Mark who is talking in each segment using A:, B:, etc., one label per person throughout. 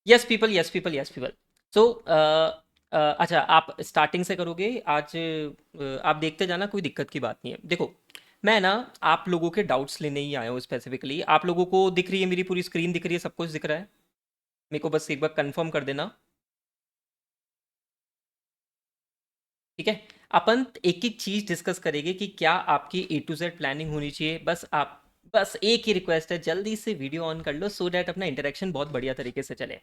A: Yes people, yes people, yes people. So अच्छा, आप starting से करोगे आज? आप देखते जाना, कोई दिक्कत की बात नहीं है। देखो, मैं ना आप लोगों के डाउट्स लेने ही आया हूँ स्पेसिफिकली। आप लोगों को दिख रही है, मेरी पूरी स्क्रीन दिख रही है, सब कुछ दिख रहा है? मेरे को बस एक बार कंफर्म कर देना। ठीक है, अपन एक एक चीज डिस्कस करेंगे कि क्या आपकी A to Z प्लानिंग होनी चाहिए। बस एक ही रिक्वेस्ट है, जल्दी से वीडियो ऑन कर लो सो डैट अपना इंटरेक्शन बहुत बढ़िया तरीके से चले।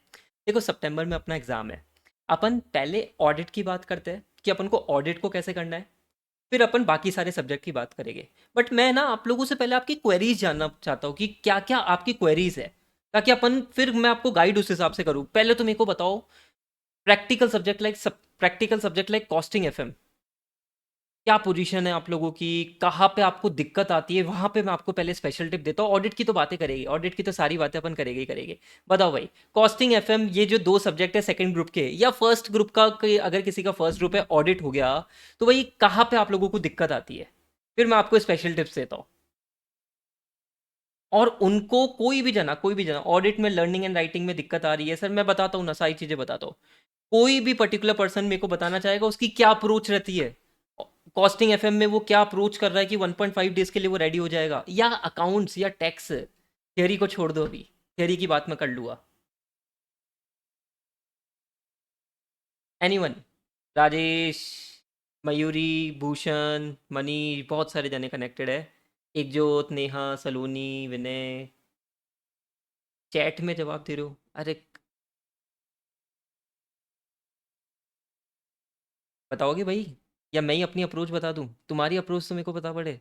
A: देखो, सितंबर में अपना एग्जाम है। अपन पहले ऑडिट की बात करते हैं कि अपन को ऑडिट को कैसे करना है, फिर अपन बाकी सारे सब्जेक्ट की बात करेंगे। बट मैं ना आप लोगों से पहले आपकी क्वेरीज जानना चाहता हूँ कि क्या क्या आपकी क्वेरीज है, ताकि अपन फिर मैं आपको गाइड उस हिसाब से करूँ। पहले तो मेरे को बताओ, practical subject like costing FM, क्या पोजीशन है आप लोगों की, कहाँ पे आपको दिक्कत आती है, वहां पे मैं आपको पहले स्पेशल टिप देता हूँ। ऑडिट की तो बातें करेगी, ऑडिट की तो सारी बातें अपन करेंगे ही करेंगे। बताओ भाई, कॉस्टिंग एफएम, ये जो दो सब्जेक्ट है सेकंड ग्रुप के या फर्स्ट ग्रुप का, अगर किसी का फर्स्ट ग्रुप है ऑडिट हो गया, तो भाई कहाँ पे आप लोगों को दिक्कत आती है, फिर मैं आपको स्पेशल टिप्स देता हूँ। और उनको कोई भी जना ऑडिट में लर्निंग एंड राइटिंग में दिक्कत आ रही है, सर मैं बताता हूँ ना, सारी चीजें बताता हूँ। कोई भी पर्टिकुलर पर्सन मेरे को बताना चाहेगा उसकी क्या अप्रोच रहती है, कॉस्टिंग एफएम में वो क्या अप्रोच कर रहा है कि 1.5 डेज के लिए वो रेडी हो जाएगा, या अकाउंट्स या टैक्स। थियरी को छोड़ दो, अभी थियरी की बात मैं कर लूँगा। एनीवन? राजेश, मयूरी, भूषण, मनीष, बहुत सारे जने कनेक्टेड है। एकजोत, नेहा, सलोनी, विनय। चैट में जवाब दे रहे हो? अरे बताओगे भाई, या मैं ही अपनी अप्रोच बता दूं? तुम्हारी अप्रोच तो मेरे को पता पड़े।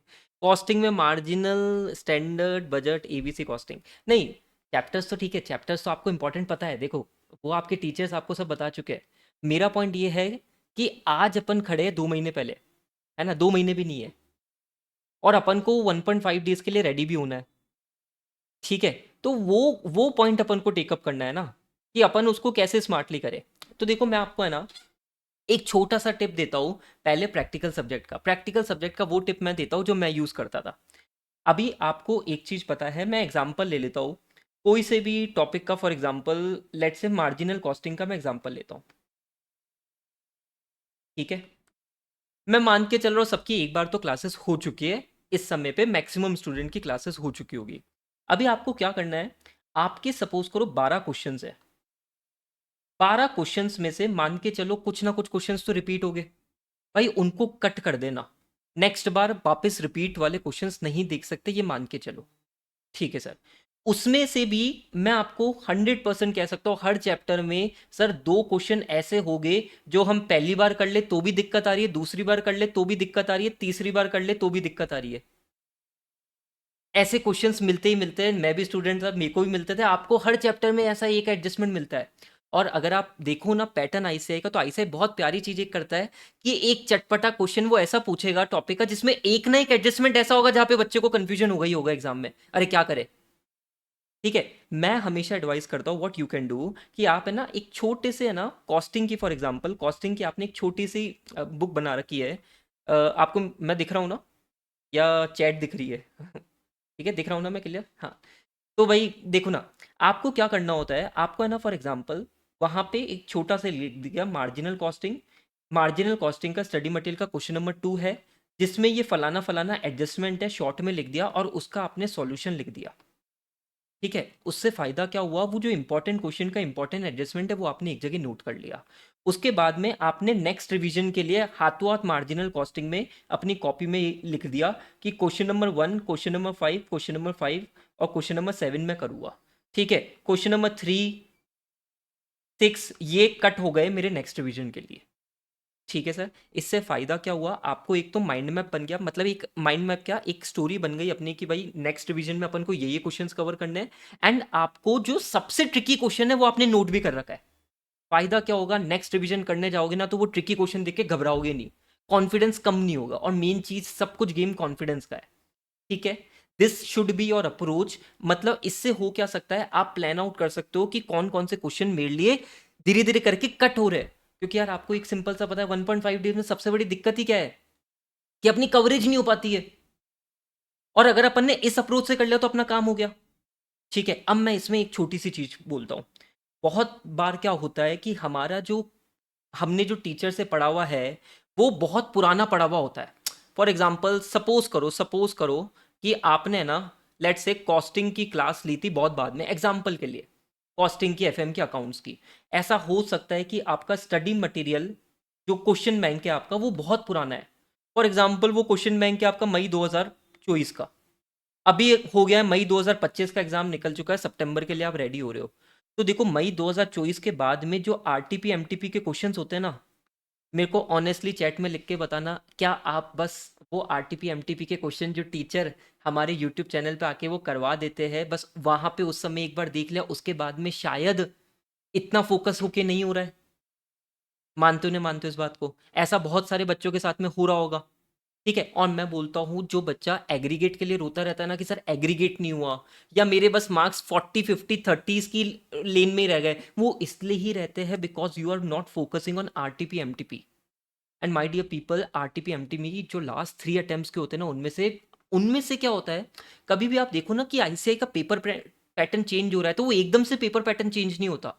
A: कॉस्टिंग में marginal, standard, budget, ABC costing. नहीं, चैप्टर्स तो ठीक है, चैप्टर्स तो आपको इंपॉर्टेंट पता है। देखो, वो आपके टीचर्स आपको सब बता चुके हैं। मेरा पॉइंट ये है कि आज अपन खड़े हैं 2 महीने पहले, है ना, 2 महीने भी नहीं है, और अपन को 1.5 डेज के लिए रेडी भी होना है। ठीक है, तो वो पॉइंट अपन को टेकअप करना है ना, कि अपन उसको कैसे स्मार्टली करें। तो देखो, मैं आपको है ना एक छोटा सा टिप देता हूँ। पहले प्रैक्टिकल सब्जेक्ट का वो टिप मैं देता हूँ जो मैं यूज़ करता था। अभी आपको एक चीज़ पता है, मैं एग्जांपल ले लेता हूँ कोई से भी टॉपिक का। For example, let's say marginal costing का मैं एग्जांपल लेता हूँ। ठीक है, मैं मान के चल रहा हूँ सबकी एक बार तो क्लासेस हो चुकी है। इस समय पे मैक्सिमम स्टूडेंट की क्लासेस हो चुकी होगी। अभी आपको क्या करना है, आपके सपोज करो 12 क्वेश्चंस है। 12 क्वेश्चंस में से मान के चलो कुछ ना कुछ क्वेश्चंस तो रिपीट हो गए, भाई उनको कट कर देना। नेक्स्ट बार वापस रिपीट वाले क्वेश्चंस नहीं देख सकते, ये मान के चलो। ठीक है सर, उसमें से भी मैं आपको 100% कह सकता हूँ, हर चैप्टर में सर 2 क्वेश्चन ऐसे हो गए जो हम पहली बार कर ले तो भी दिक्कत आ रही है, दूसरी बार कर ले तो भी दिक्कत आ रही है, तीसरी बार कर ले तो भी दिक्कत आ रही है। ऐसे क्वेश्चंस मिलते ही मिलते हैं, मैं भी स्टूडेंट था, मेरे को भी मिलते थे। आपको हर चैप्टर में ऐसा एक एडजस्टमेंट मिलता है। और अगर आप देखो ना पैटर्न आईसीआई का, तो आईसीआई बहुत प्यारी चीज एक करता है कि एक चटपटा क्वेश्चन वो ऐसा पूछेगा टॉपिक का जिसमें एक ना एक एडजस्टमेंट ऐसा होगा जहां पे बच्चे को कंफ्यूजन हो गई होगा एग्जाम में, अरे क्या करे। ठीक है, मैं हमेशा एडवाइस करता हूँ व्हाट यू कैन डू, कि आप है ना एक छोटे से है ना कॉस्टिंग की, फॉर एग्जांपल कॉस्टिंग की आपने एक छोटी सी बुक बना रखी है। आपको मैं दिख रहा हूँ ना, या चैट दिख रही है? ठीक है, दिख रहा हूँ ना मैं क्लियर? हाँ। तो भाई देखो ना, आपको क्या करना होता है, आपको है ना फॉर एग्जांपल वहाँ पे एक छोटा सा लिख दिया मार्जिनल कॉस्टिंग। मार्जिनल कॉस्टिंग का स्टडी मटेरियल का क्वेश्चन नंबर 2 है, जिसमें ये फलाना फलाना एडजस्टमेंट है, शॉर्ट में लिख दिया और उसका आपने सॉल्यूशन लिख दिया। ठीक है, उससे फ़ायदा क्या हुआ, वो जो इंपॉर्टेंट क्वेश्चन का इंपॉर्टेंट एडजस्टमेंट है वो आपने एक जगह नोट कर लिया। उसके बाद में आपने नेक्स्ट रिवीजन के लिए हाथों हाथ मार्जिनल कॉस्टिंग में अपनी कॉपी में लिख दिया कि क्वेश्चन नंबर 1, क्वेश्चन नंबर 5 और क्वेश्चन नंबर 7 में करूँगा। ठीक है, क्वेश्चन नंबर 3, 6 ये कट हो गए मेरे नेक्स्ट रिवीजन के लिए। ठीक है सर, इससे फ़ायदा क्या हुआ आपको, एक तो माइंड मैप बन गया, मतलब एक माइंड मैप क्या, एक स्टोरी बन गई अपनी कि भाई नेक्स्ट रिवीजन में अपन को ये क्वेश्चंस कवर करने हैं। एंड आपको जो सबसे ट्रिकी क्वेश्चन है वो आपने नोट भी कर रखा है। फ़ायदा क्या होगा, नेक्स्ट रिवीजन करने जाओगे ना तो वो ट्रिकी क्वेश्चन देख के घबराओगे नहीं, कॉन्फिडेंस कम नहीं होगा, और मेन चीज़ सब कुछ गेम कॉन्फिडेंस का है। ठीक है, this should be your approach. मतलब इससे हो क्या सकता है, आप प्लान आउट कर सकते हो कि कौन कौन से क्वेश्चन मेरे लिए धीरे धीरे करके कट हो रहे हैं। क्योंकि यार आपको एक सिंपल सा पता है, 1.5 डेज में सबसे बड़ी दिक्कत ही क्या है, कि अपनी कवरेज नहीं हो पाती है। और अगर अपन ने इस अप्रोच से कर लिया तो अपना काम हो गया। ठीक है, अब मैं इसमें एक छोटी सी चीज बोलता हूँ। बहुत बार क्या होता है कि हमारा जो हमने जो टीचर से पढ़ा हुआ है वो बहुत पुराना पढ़ा हुआ होता है। फॉर एग्जाम्पल सपोज करो कि आपने ना लेट से कॉस्टिंग की क्लास ली थी बहुत बाद में, एग्जाम्पल के लिए कॉस्टिंग की, एफएम की, अकाउंट्स की। ऐसा हो सकता है कि आपका स्टडी मटेरियल जो क्वेश्चन बैंक है आपका वो बहुत पुराना है। फॉर एग्जाम्पल वो क्वेश्चन बैंक है आपका मई 2024 का, अभी हो गया है मई 2025 का एग्जाम निकल चुका है, सितंबर के लिए आप रेडी हो रहे हो। तो देखो मई 2024 के बाद में जो आरटीपी एमटीपी के क्वेश्चंस होते हैं ना, मेरे को ऑनेस्टली चैट में लिख के बताना, क्या आप बस वो आरटीपी एमटीपी के क्वेश्चन जो टीचर हमारे यूट्यूब चैनल पे आके वो करवा देते हैं, बस वहां पे उस समय एक बार देख लिया, उसके बाद में शायद इतना फोकस होके नहीं हो रहा है? मानते हो नहीं मानते हो इस बात को? ऐसा बहुत सारे बच्चों के साथ में हो रहा होगा। ठीक है, और मैं बोलता हूँ जो बच्चा एग्रीगेट के लिए रोता रहता है ना कि सर एग्रीगेट नहीं हुआ, या मेरे बस मार्क्स 40 50 30s की लेन में ही रह गए, वो इसलिए ही रहते हैं because you are not focusing on RTP MTP. And my dear people, RTP MTP जो लास्ट 3 अटेम्प्ट्स के होते हैं ना, उनमें से क्या होता है, कभी भी आप देखो ना कि आईसीआई का पेपर पैटर्न चेंज हो रहा है, तो वो एकदम से पेपर पैटर्न चेंज नहीं होता।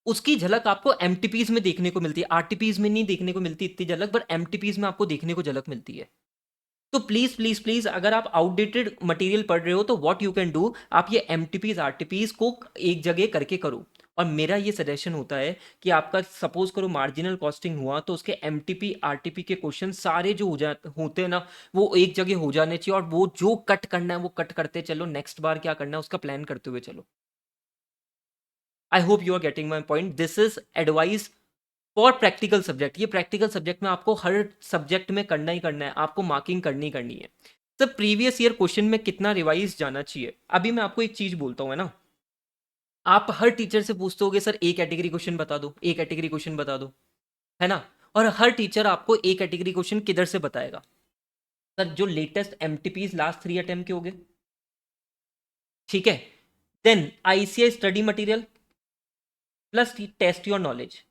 A: उसकी झलक आपको एमटीपीज में देखने को मिलती है, आरटीपीज में नहीं देखने को मिलती इतनी झलक, बट एमटीपीज में आपको देखने को झलक मिलती है। तो प्लीज प्लीज प्लीज, अगर आप आउटडेटेड मटेरियल पढ़ रहे हो तो व्हाट यू कैन डू, आप ये एमटीपीज आरटीपीज को एक जगह करके करो। और मेरा ये सजेशन होता है कि आपका सपोज करो मार्जिनल कॉस्टिंग हुआ, तो उसके एमटीपी आरटीपी के क्वेश्चन सारे जो होते हैं ना, वो एक जगह हो जाने चाहिए, और वो जो कट करना है वो कट करते चलो, नेक्स्ट बार क्या करना है उसका प्लान करते हुए चलो। I hope you are getting my point. This is advice for practical subject. ये प्रैक्टिकल सब्जेक्ट में आपको हर सब्जेक्ट में करना ही करना है, आपको मार्किंग करनी ही करनी है। सर प्रीवियस ईयर क्वेश्चन में कितना रिवाइज जाना चाहिए? अभी मैं आपको एक चीज बोलता हूँ, है ना, आप हर टीचर से पूछते होगे सर ए कैटेगरी क्वेश्चन बता दो, ए कैटेगरी क्वेश्चन बता दो, है ना, और हर टीचर आपको ए कैटेगरी क्वेश्चन किधर से बताएगा? सर जो लेटेस्ट एमटीपीज लास्ट 3 अटेम्प्ट के हो गए, ठीक है, then ICI study material plus test your knowledge,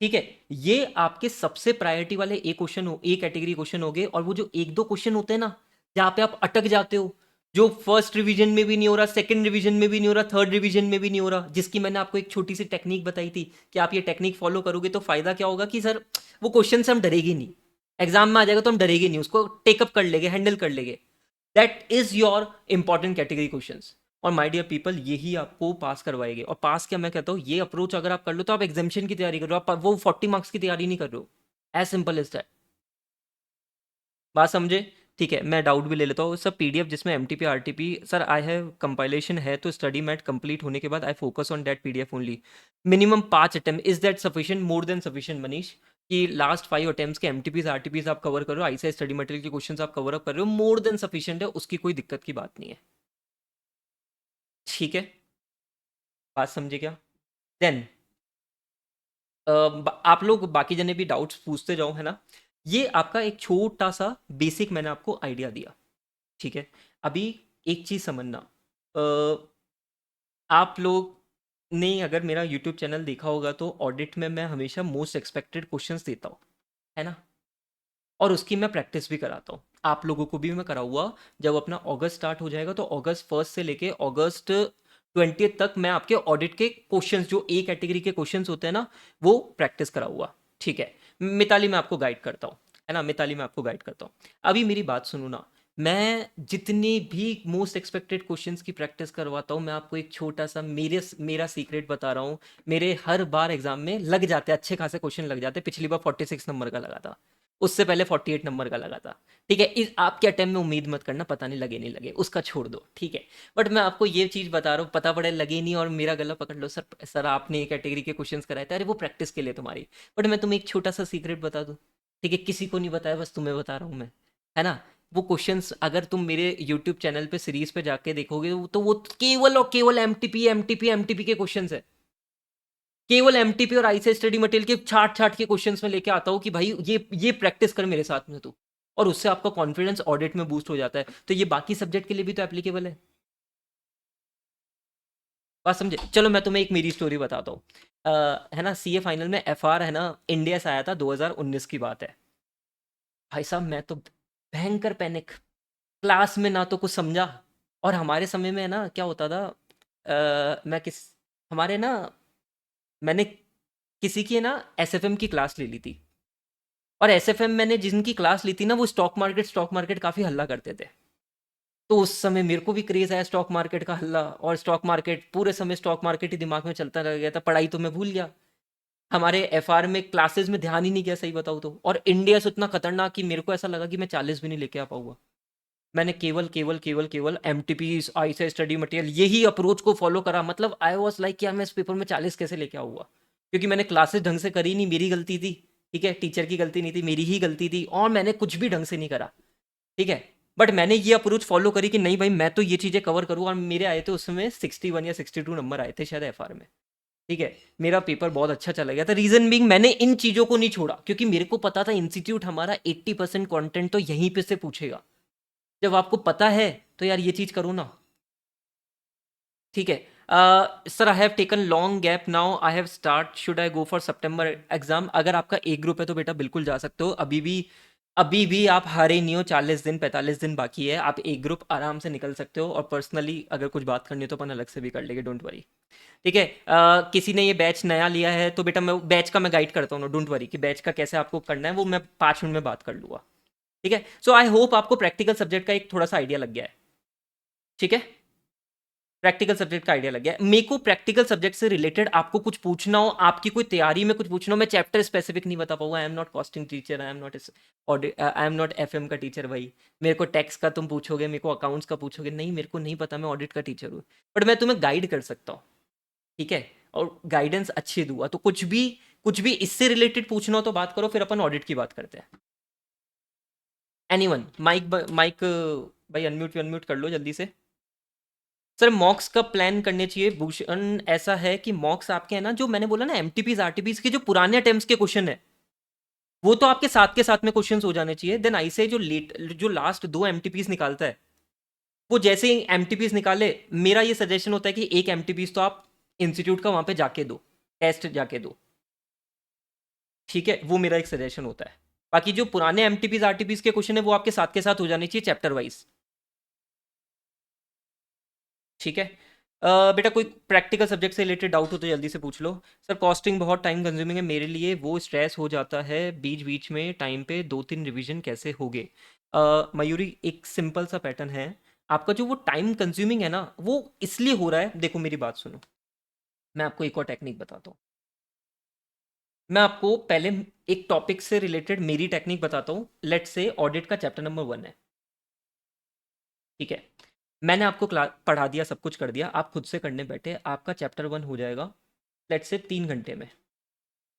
A: ठीक है, ये आपके सबसे प्रायोरिटी वाले ए क्वेश्चन हो, ए कैटेगरी क्वेश्चन हो गए। और वो जो एक दो क्वेश्चन होते हैं ना जहां पे आप अटक जाते हो, जो फर्स्ट रिवीजन में भी नहीं हो रहा, सेकंड रिवीजन में भी नहीं हो रहा, थर्ड रिवीजन में भी नहीं हो रहा, जिसकी मैंने आपको एक छोटी सी टेक्निक बताई थी कि आप ये टेक्निक फॉलो करोगे तो फायदा क्या होगा कि सर वो क्वेश्चन से हम डरेंगे नहीं, एग्जाम में आ जाएगा तो हम डरेंगे नहीं, उसको टेकअप कर लेंगे, हैंडल कर लेंगे। That is your important category questions. और माय डियर पीपल, यही आपको पास करवाएंगे। और पास क्या, मैं कहता हूँ ये अप्रोच अगर आप कर लो तो आप एग्जामिशन की तैयारी कर रहे हो, आप वो 40 मार्क्स की तैयारी नहीं कर रहे हो। As simple is that. बात समझे? ठीक है, मैं डाउट भी ले लेता हूँ। सब पीडीएफ जिसमें MTP RTP sir I have compilation है, तो स्टडी मैट कंप्लीट होने के बाद I focus on that PDF only. Minimum 5 attempt, is that sufficient? More than sufficient Manish. कि लास्ट 5 अटेम्प्ट्स के एमटीपीज आरटीपीज आप कवर कर रहे हो, आईसीआई स्टडी मटेरियल के क्वेश्चंस आप कवर अप कर रहे हो, मोर देन सफिशिएंट है, उसकी कोई दिक्कत की बात नहीं है। ठीक है, बात समझे क्या? देन आप लोग बाकी जने भी डाउट्स पूछते जाओ, है ना। ये आपका एक छोटा सा बेसिक मैंने आपको आइडिया दिया, ठीक है। अभी एक चीज समझना, आप लोग ने अगर मेरा यूट्यूब चैनल देखा होगा तो ऑडिट में मैं हमेशा मोस्ट एक्सपेक्टेड क्वेश्चंस देता हूँ, है ना, और उसकी मैं प्रैक्टिस भी कराता हूँ। आप लोगों को भी मैं कराऊंगा। जब अपना अगस्त स्टार्ट हो जाएगा तो अगस्त 1 से लेके अगस्त 20 तक मैं आपके ऑडिट के क्वेश्चंस, जो ए कैटेगरी के क्वेश्चंस होते हैं ना, वो प्रैक्टिस कराऊंगा, ठीक है। मिताली मैं आपको गाइड करता हूँ, है ना, मिताली मैं आपको गाइड करता हूँ। अभी मेरी बात सुनो ना, मैं जितने भी मोस्ट एक्सपेक्टेड क्वेश्चंस की प्रैक्टिस करवाता हूँ, मैं आपको एक छोटा सा मेरा सीक्रेट बता रहा हूँ। मेरे हर बार एग्जाम में लग जाते हैं, अच्छे खासे क्वेश्चन लग जाते हैं। पिछली बार 46 नंबर का लगा था, उससे पहले 48 नंबर का लगा था। ठीक है, इस आपके अटेम्प्ट में उम्मीद मत करना, पता नहीं लगे नहीं लगे, उसका छोड़ दो, ठीक है। बट मैं आपको ये चीज़ बता रहा हूँ, पता पड़े लगे नहीं और मेरा गला पकड़ लो, सर सर आपने एक कैटेगरी के क्वेश्चंस कराए थे, अरे वो प्रैक्टिस के लिए तुम्हारी। बट मैं तुम्हें एक छोटा सा सीक्रेट बता दूँ, ठीक है, किसी को नहीं बताया, बस तुम्हें बता रहा हूँ मैं, है ना। वो क्वेश्चंस अगर तुम मेरे यूट्यूब चैनल पे सीरीज पे जाके देखोगे तो वो केवल और केवल एमटीपी एमटीपी एमटीपी के क्वेश्चंस है। केवल एमटीपी और आईसीआई स्टडी मटेरियल के छाट छाट के क्वेश्चंस में लेके आता हूँ कि भाई ये प्रैक्टिस कर मेरे साथ में तू, और उससे आपका कॉन्फिडेंस ऑडिट में बूस्ट हो जाता है। तो ये बाकी सब्जेक्ट के लिए भी तो एप्लीकेबल है। बात समझे? चलो मैं तुम्हें एक मेरी स्टोरी बताता हूँ। है ना, सीए फाइनल में एफआर, है ना, इंडिया से आया था, 2019 की बात है। भाई साहब मैं तो भयंकर पैनिक, क्लास में ना तो कुछ समझा। और हमारे समय में है ना क्या होता था, मैं किस हमारे ना, मैंने किसी की ना एसएफएम की क्लास ले ली थी, और एसएफएम मैंने जिनकी क्लास ली थी ना, वो स्टॉक मार्केट काफ़ी हल्ला करते थे। तो उस समय मेरे को भी क्रेज आया स्टॉक मार्केट का, हल्ला, और स्टॉक मार्केट, पूरे समय स्टॉक मार्केट ही दिमाग में चलता रह गया था, पढ़ाई तो मैं भूल गया। हमारे एफआर में क्लासेस में ध्यान ही नहीं गया, सही बताऊँ तो। और इंडिया से उतना खतरनाक कि मेरे को ऐसा लगा कि मैं 40 भी नहीं लेके आ पाऊंगा। मैंने केवल केवल केवल केवल एम टी पी आई से स्टडी मटेरियल, यही अप्रोच को फॉलो करा। मतलब आई वॉज लाइक यार मैं इस पेपर में 40 कैसे लेके आऊंगा, क्योंकि मैंने क्लासेस ढंग से करी नहीं, मेरी गलती थी। ठीक है, टीचर की गलती नहीं थी, मेरी ही गलती थी, और मैंने कुछ भी ढंग से नहीं करा। ठीक है, बट मैंने ये अप्रोच फॉलो करी कि नहीं भाई मैं तो ये चीज़ें कवर करूँ, और मेरे आए थे उसमें 61 या 62 नंबर आए थे शायद एफआर में। ठीक है, मेरा पेपर बहुत अच्छा चला गया था। रीजन बीइंग मैंने इन चीज़ों को नहीं छोड़ा, क्योंकि मेरे को पता था इंस्टीट्यूट हमारा 80% कंटेंट तो यहीं पे से पूछेगा। जब आपको पता है तो यार ये चीज़ करो ना। ठीक है, sir I have taken long gap, now I have start, should I go for September exam? अगर आपका एक ग्रुप है तो बेटा बिल्कुल जा सकते हो, अभी भी आप हारे नहीं हो। 40 दिन 45 दिन बाकी है, आप एक ग्रुप आराम से निकल सकते हो, और पर्सनली अगर कुछ बात करनी हो तो अपन अलग से भी कर लेंगे, डोंट वरी। ठीक है, किसी ने ये बैच नया लिया है तो बेटा मैं बैच का मैं गाइड करता हूँ, डोंट वरी, कि बैच का कैसे आपको करना है वो मैं 5 मिनट में बात कर लूँगा। ठीक है, सो आई होप आपको प्रैक्टिकल सब्जेक्ट का एक थोड़ा सा आइडिया लग गया है। ठीक है, प्रैक्टिकल सब्जेक्ट का आइडिया लग गया। मेरे को प्रैक्टिकल सब्जेक्ट से रिलेटेड आपको कुछ पूछना हो, आपकी कोई तैयारी में कुछ पूछना हो, मैं चैप्टर स्पेसिफिक नहीं बता पाऊंगा। आई am not costing teacher, I am not FM का टीचर भाई। मेरे को टैक्स का तुम पूछोगे, मेरे को अकाउंट्स का पूछोगे, नहीं मेरे को नहीं पता, मैं ऑडिट का टीचर हूँ। बट मैं तुम्हें गाइड कर सकता हूँ। ठीक है, और गाइडेंस अच्छी दूंगा। तो कुछ भी इससे रिलेटेड पूछना हो तो बात करो, फिर अपन ऑडिट की बात करते हैं। एनीवन, माइक भाई अनम्यूट अनम्यूट कर लो जल्दी से। सर मॉक्स कब प्लान करने चाहिए भूषण? ऐसा है कि मॉक्स आपके है ना, जो मैंने बोला ना एमटीपीज आरटीपीज के जो पुराने अटेम्प्ट्स के क्वेश्चन है, वो तो आपके साथ के साथ में क्वेश्चंस हो जाने चाहिए। देन आई से जो लास्ट 2 एमटीपीज निकालता है, वो जैसे ही एमटीपीज निकाले, मेरा ये सजेशन होता है कि एक एमटीपीज तो आप इंस्टीट्यूट का वहां पे जाके दो, टेस्ट जाके दो। ठीक है, वो मेरा एक सजेशन होता है। बाकी जो पुराने एमटीपीज आरटीपीज के क्वेश्चन है वो आपके साथ के साथ हो जाने चाहिए चैप्टर वाइज। ठीक है, बेटा कोई प्रैक्टिकल सब्जेक्ट से रिलेटेड डाउट हो तो जल्दी से पूछ लो। सर कॉस्टिंग बहुत टाइम कंज्यूमिंग है मेरे लिए, वो स्ट्रेस हो जाता है बीच बीच में, टाइम पे 2-3 रिवीजन कैसे होगे? मयूरी एक सिंपल सा पैटर्न है। आपका जो वो टाइम कंज्यूमिंग है ना, वो इसलिए हो रहा है, देखो मेरी बात सुनो, मैं आपको एक और टेक्निक बताता हूँ। मैं आपको पहले एक टॉपिक से रिलेटेड मेरी टेक्निक बताता हूँ। लेट से ऑडिट का चैप्टर नंबर 1 है। ठीक है, मैंने आपको क्लास पढ़ा दिया, सब कुछ कर दिया, आप खुद से करने बैठे, आपका चैप्टर 1 हो जाएगा लेट से 3 घंटे में।